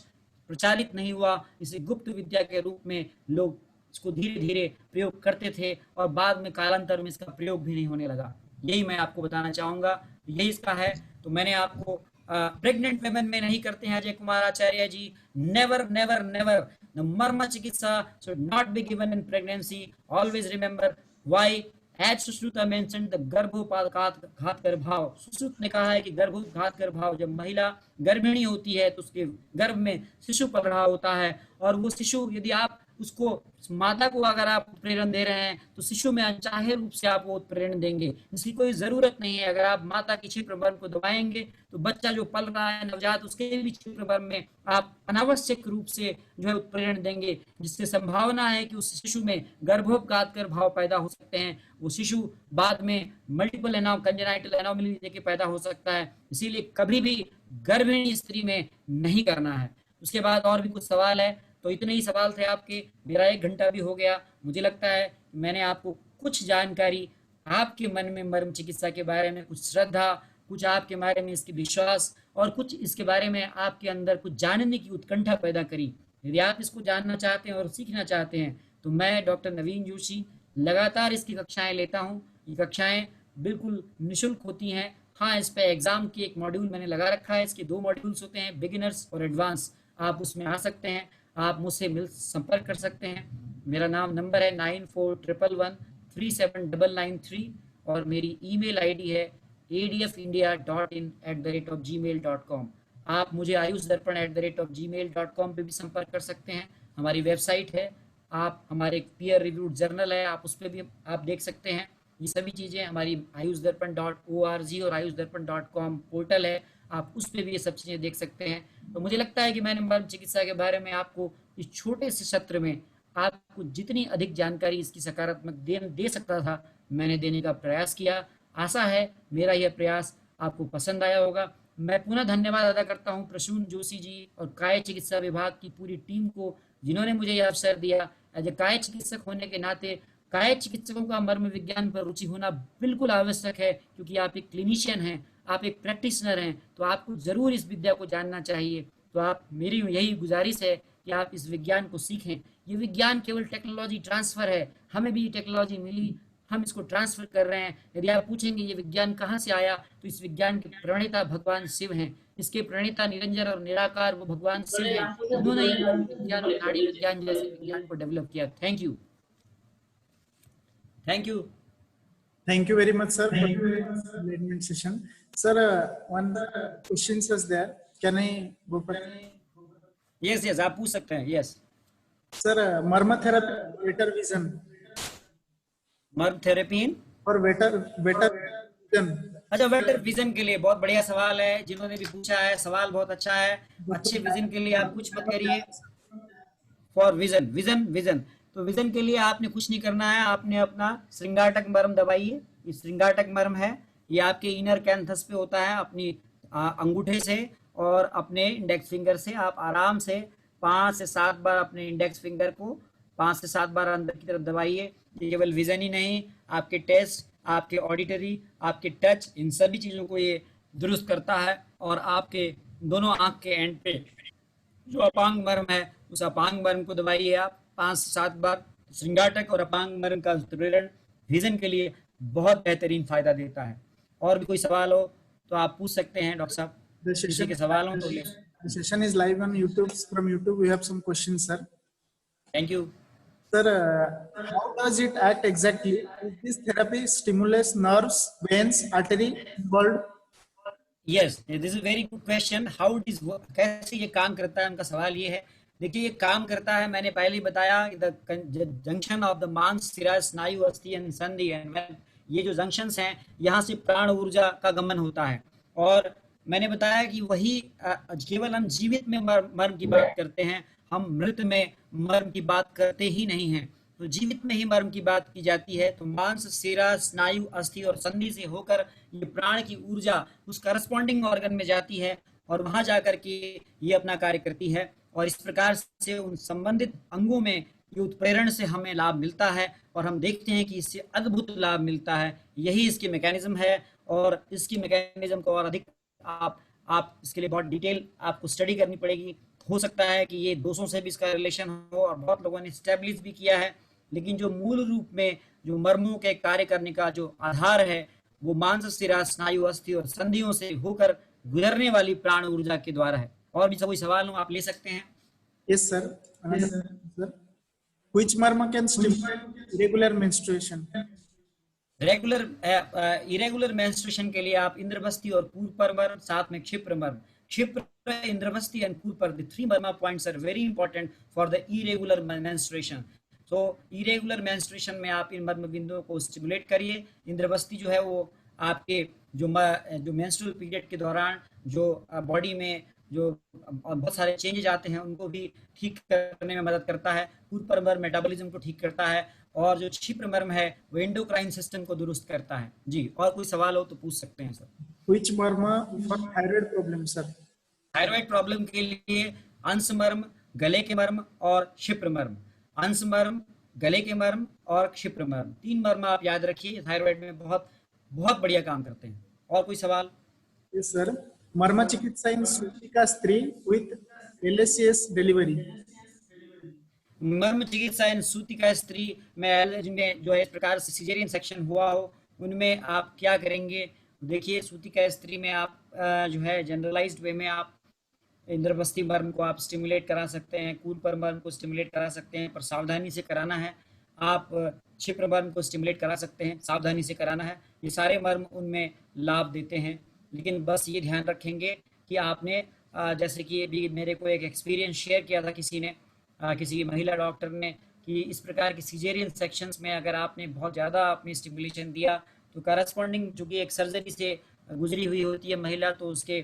प्रचारित नहीं हुआ। इसे गुप्त विद्या के रूप में लोग इसको धीरे धीरे प्रयोग करते थे और बाद में कालांतर में इसका प्रयोग भी नहीं होने लगा। यही मैं आपको बताना चाहूंगा, यही इसका है। तो मैंने आपको प्रेग्नेंट वेमेन में नहीं करते हैं Ajay Kumar Acharya ji, never never never, the marma चिकित्सा should not be given in pregnancy, always remember why, as Sushruta mentioned the गर्भोपाघात गर्भाव। सुश्रुत ने कहा है कि गर्भोपाघात गर्भाव, जब महिला गर्भिणी होती है तो उसके गर्भ में शिशु पल रहा होता है, और वो शिशु यदि आप उसको, माता को अगर आप उत्प्रेरण दे रहे हैं तो शिशु में अनचाहे रूप से आप वो उत्प्रेरण देंगे, इसकी कोई जरूरत नहीं है। अगर आप माता की क्षिप्रभरण को दबाएंगे तो बच्चा जो पल रहा है नवजात, उसके भी क्षिप्रभरण में आप अनावश्यक रूप से जो है उत्प्रेरण देंगे, जिससे संभावना है कि उस शिशु में गर्भोपघात भाव पैदा हो सकते हैं। वो शिशु बाद में मल्टीपल कंजेनाइटल एनोमली देके पैदा हो सकता है। इसीलिए कभी भी गर्भिणी स्त्री में नहीं करना है। उसके बाद और भी कुछ सवाल है, तो इतने ही सवाल थे आपके। मेरा 1 घंटा भी हो गया। मुझे लगता है कि मैंने आपको कुछ जानकारी, आपके मन में मर्म चिकित्सा के बारे में कुछ श्रद्धा, कुछ आपके बारे में इसके विश्वास, और कुछ इसके बारे में आपके अंदर कुछ जानने की उत्कंठा पैदा करी। यदि आप इसको जानना चाहते हैं और सीखना चाहते हैं तो मैं डॉक्टर नवीन जोशी लगातार इसकी कक्षाएं लेता हूँ। ये कक्षाएं बिल्कुल निःशुल्क होती हैं। हाँ, इस पे एग्जाम की एक मॉड्यूल मैंने लगा रखा है। इसके 2 मॉड्यूल्स होते हैं, बिगिनर्स और एडवांस। आप उसमें आ सकते हैं, आप मुझसे संपर्क कर सकते हैं। मेरा नंबर है 9411137993 और मेरी ईमेल आईडी है adfindia.in@gmail.com। आप मुझे ayusdarpan@gmail.com पे भी संपर्क कर सकते हैं। हमारी वेबसाइट है, आप हमारे पीयर रिव्यूड जर्नल है, आप उस पर भी आप देख सकते हैं। ये सभी चीज़ें हमारी ayusdarpan.org और ayusdarpan.com पोर्टल है, आप उस पर भी ये सब चीज़ें देख सकते हैं। तो मुझे लगता है कि मैंने मर्म चिकित्सा के बारे में आपको इस छोटे से सत्र में आपको जितनी अधिक जानकारी इसकी सकारात्मक दे सकता था, मैंने देने का प्रयास किया। आशा है मेरा यह प्रयास आपको पसंद आया होगा। मैं पुनः धन्यवाद अदा करता हूं प्रसून जोशी जी और काय चिकित्सा विभाग की पूरी टीम को, जिन्होंने मुझे यह अवसर दिया। एज ए काय चिकित्सक होने के नाते काय चिकित्सकों का मर्म विज्ञान पर रुचि होना बिल्कुल आवश्यक है, क्योंकि आप एक क्लिनिशियन हैं, आप एक प्रैक्टिशनर हैं, तो आपको ज़रूर इस विद्या को जानना चाहिए। तो आप, मेरी यही गुजारिश है कि आप इस विज्ञान को सीखें। ये विज्ञान केवल टेक्नोलॉजी ट्रांसफ़र है, हमें भी टेक्नोलॉजी मिली, हम इसको ट्रांसफ़र कर रहे हैं। यदि आप पूछेंगे ये विज्ञान कहाँ से आया, तो इस विज्ञान के प्रणेता भगवान शिव हैं। इसके प्रणेता निरंजन और निराकार वो भगवान शिव हैं। उन्होंने ही विज्ञान और नाड़ी विज्ञान जैसे विज्ञान को डेवलप किया। Thank you, thank you, Thank you very much, sir, for the enlightenment session. Sir, one question is there. Can I go for? Yes yes, आप पूछ सकते हैं। यस Sir, मर्म थेरेपी, better vision मर्म थेरेपी or better vision. अच्छा, बेटर विजन के लिए बहुत बढ़िया सवाल है, जिन्होंने भी पूछा है। सवाल बहुत अच्छा है। अच्छे विजन के लिए आप कुछ मत करिए। फॉर विजन, विजन तो विजन के लिए आपने कुछ नहीं करना है। आपने अपना श्रृंगाटक मर्म दबाइए। ये श्रृंगाटक मर्म है, ये आपके इनर कैंथस पे होता है। अपनी अंगूठे से और अपने इंडेक्स फिंगर से आप आराम से 5 से 7 बार अपने इंडेक्स फिंगर को 5 से 7 बार अंदर की तरफ दबाइए। ये केवल विजन ही नहीं, आपके टेस्ट, आपके ऑडिटरी, आपके टच, इन सभी चीज़ों को ये दुरुस्त करता है। और आपके दोनों आंख के एंड पे जो अपांग मर्म है, उस अपांग मर्म को दबाइए आप 5 से 7 बार। श्रृंगाटक और अपांग मर्म का उत्प्रेरण विजन के लिए बहुत बेहतरीन फायदा देता है। और भी कोई सवाल हो तो आप पूछ सकते हैं डॉक्टर साहब। किसी के सवाल हो तो ले। The session is live on YouTube. From YouTube, we have some questions, sir. Thank you. Sir, how does it act exactly? Is this therapy stimulates nerves, veins, artery involved? Yes, this is very good question. How it is, कैसे ये काम करता है, उनका सवाल ये है। देखिए ये काम करता है, मैंने पहले ही बताया, द जंक्शन ऑफ द मांस सिरा स्नायु अस्थि एंड संधि एंड, ये जो जंक्शंस हैं यहाँ से प्राण ऊर्जा का गमन होता है। और मैंने बताया कि वही केवल हम जीवित में मर्म की बात करते हैं, हम मृत में मर्म की बात करते ही नहीं हैं। तो जीवित में ही मर्म की बात की जाती है। तो मांस सिरा स्नायु अस्थि और संधि से होकर ये प्राण की ऊर्जा उस करस्पॉन्डिंग ऑर्गन में जाती है और वहां जाकर के ये अपना कार्य करती है। और इस प्रकार से उन संबंधित अंगों में ये उत्प्रेरण से हमें लाभ मिलता है और हम देखते हैं कि इससे अद्भुत लाभ मिलता है। यही इसकी मैकेनिज्म है और इसकी मैकेनिज्म को और अधिक आप इसके लिए बहुत डिटेल आपको स्टडी करनी पड़ेगी। हो सकता है कि ये दोषों से भी इसका रिलेशन हो और बहुत लोगों ने स्टैब्लिश भी किया है, लेकिन जो मूल रूप में जो मर्मों के कार्य करने का जो आधार है वो मांस सिरा स्नायु अस्थि और संधियों से होकर गुजरने वाली प्राण ऊर्जा के द्वारा है। और भी कोई सवाल हो आप ले सकते हैं। Yes, sir. Another sir. Which marma can stimulate irregular menstruation? Regular irregular menstruation के लिए आप इंद्रवस्ती और पूर्व मर्म, साथ में क्षिप्र मर्म, Kshipra, Indravasti and Purva, the three marma points are very important for the irregular menstruation. तो इरेगुलर मेंस्ट्रुएशन में आप इन मर्म बिंदुओं को स्टिमुलेट करिए। इंद्रवस्ती जो है वो आपके जो मेंस्ट्रुअल पीरियड के दौरान जो बॉडी में जो बहुत सारे चेंजेज आते हैं उनको भी ठीक करने में मदद करता है। पूर्व मर्म मेटाबॉलिज्म को ठीक करता है और जो क्षिप्र मर्म है वो एंडोक्राइन सिस्टम को दुरुस्त करता है। जी, और कोई सवाल हो तो पूछ सकते हैं sir. Which marma for thyroid problem, sir? Thyroid problem के लिए अंश मर्म, गले के मर्म और क्षिप्र मर्म। अंश मर्म, गले के मर्म और क्षिप्र मर्म, तीन मर्म आप याद रखिए, थायराइड में बहुत बहुत बढ़िया काम करते हैं। और कोई सवाल? Yes, sir. Marma chikitsa in Sutika Stree with LSCS delivery. मर्म चिकित्सा इन सूतिका स्त्री में जिनमें जो है इस प्रकार से सिजेरियन सेक्शन हुआ हो उनमें आप क्या करेंगे? देखिए सूतिका स्त्री में आप जो है जनरलाइज्ड वे में आप इंद्रवस्ती मर्म को आप स्टिमुलेट करा सकते हैं, कूल पर मर्म को स्टिमुलेट करा सकते हैं, पर सावधानी से कराना है। आप क्षिप्र मर्म को स्टिमुलेट करा सकते हैं, सावधानी से कराना है। ये सारे मर्म उनमें लाभ देते हैं, लेकिन बस ये ध्यान रखेंगे कि आपने जैसे कि अभी मेरे को एक एक्सपीरियंस शेयर किया था किसी ने, किसी महिला डॉक्टर ने, कि इस प्रकार की सिजेरियन सेक्शंस में अगर आपने बहुत ज़्यादा अपनी स्टिमुलेशन दिया तो करस्पॉन्डिंग चूँकि एक सर्जरी से गुजरी हुई होती है महिला, तो उसके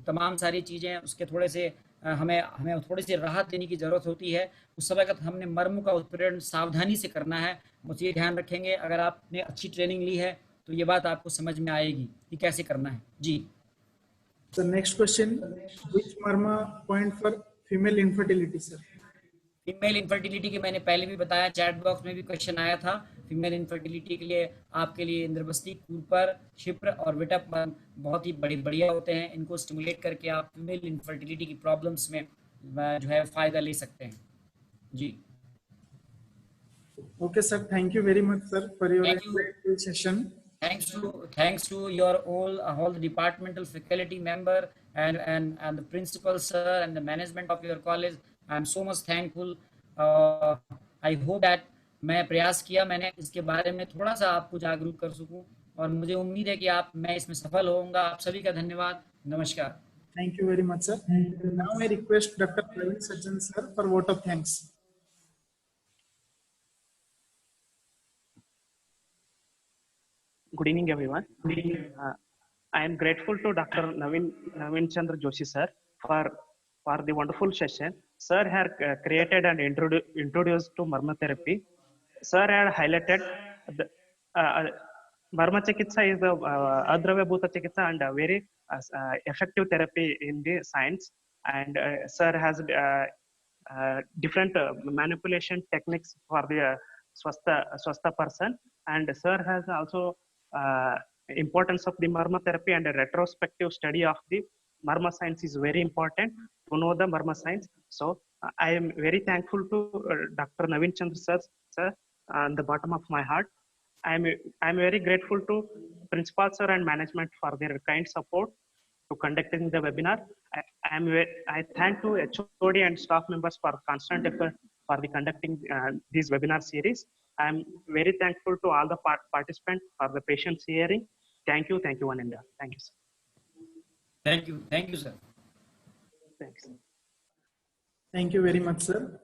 तमाम सारी चीज़ें उसके थोड़े से हमें हमें थोड़ी सी राहत देने की ज़रूरत होती है। उस समय का हमने मर्म का उत्पीड़न सावधानी से करना है। बस ये ध्यान रखेंगे, अगर आपने अच्छी ट्रेनिंग ली है तो ये बात आपको समझ में आएगी कि कैसे करना है। जी। The next question, which marma point for female infertility, sir? Female infertility के मैंने पहले भी बताया, चैट बॉक्स में भी क्वेश्चन आया था। फीमेल इनफर्टिलिटी के लिए आपके लिए इंद्रवस्ती, कूपर, क्षिप्र और विटप बहुत ही बढ़िया होते हैं। इनको स्टिमुलेट करके आप फीमेल इनफर्टिलिटी की प्रॉब्लम्स में जो है फ़ायदा ले सकते हैं। जी, Okay, sir. Thank you very much, sir, for your thank you. insightful session. Thanks to your all the departmental faculty member and the principal sir and the management of your college. I am so much thankful. I hope that मैं प्रयास किया मैंने इसके बारे में थोड़ा सा आपको जागरूक कर सकूं और मुझे उम्मीद है कि मैं इसमें सफल होऊंगा। आप सभी का धन्यवाद। नमस्कार। Thank you very much, sir. Now I request Dr. Praveen Sajjan, sir, for vote of thanks. Good evening, everyone. I am grateful to Dr. Naveen Chandra Joshi sir for the wonderful session. Sir had created and introduced to Marma therapy. Sir had highlighted the Marma Chikitsa is the Adravya Bhuta Chikitsa and a very effective therapy in the science. And sir has different manipulation techniques for the swastha person. And sir has also importance of the Marma therapy and a retrospective study of the Marma science is very important to know the Marma science. So I am very thankful to Dr. Naveen Chandra sir, on the bottom of my heart. I'm very grateful to principal sir and management for their kind support to conducting the webinar. I thank to HOD and staff members for constant effort for the conducting this webinar series. I'm very thankful to all the participants for the patience hearing. Thank you, one and all. Thank you, sir. Thank you, sir. Thanks. Thank you very much, sir.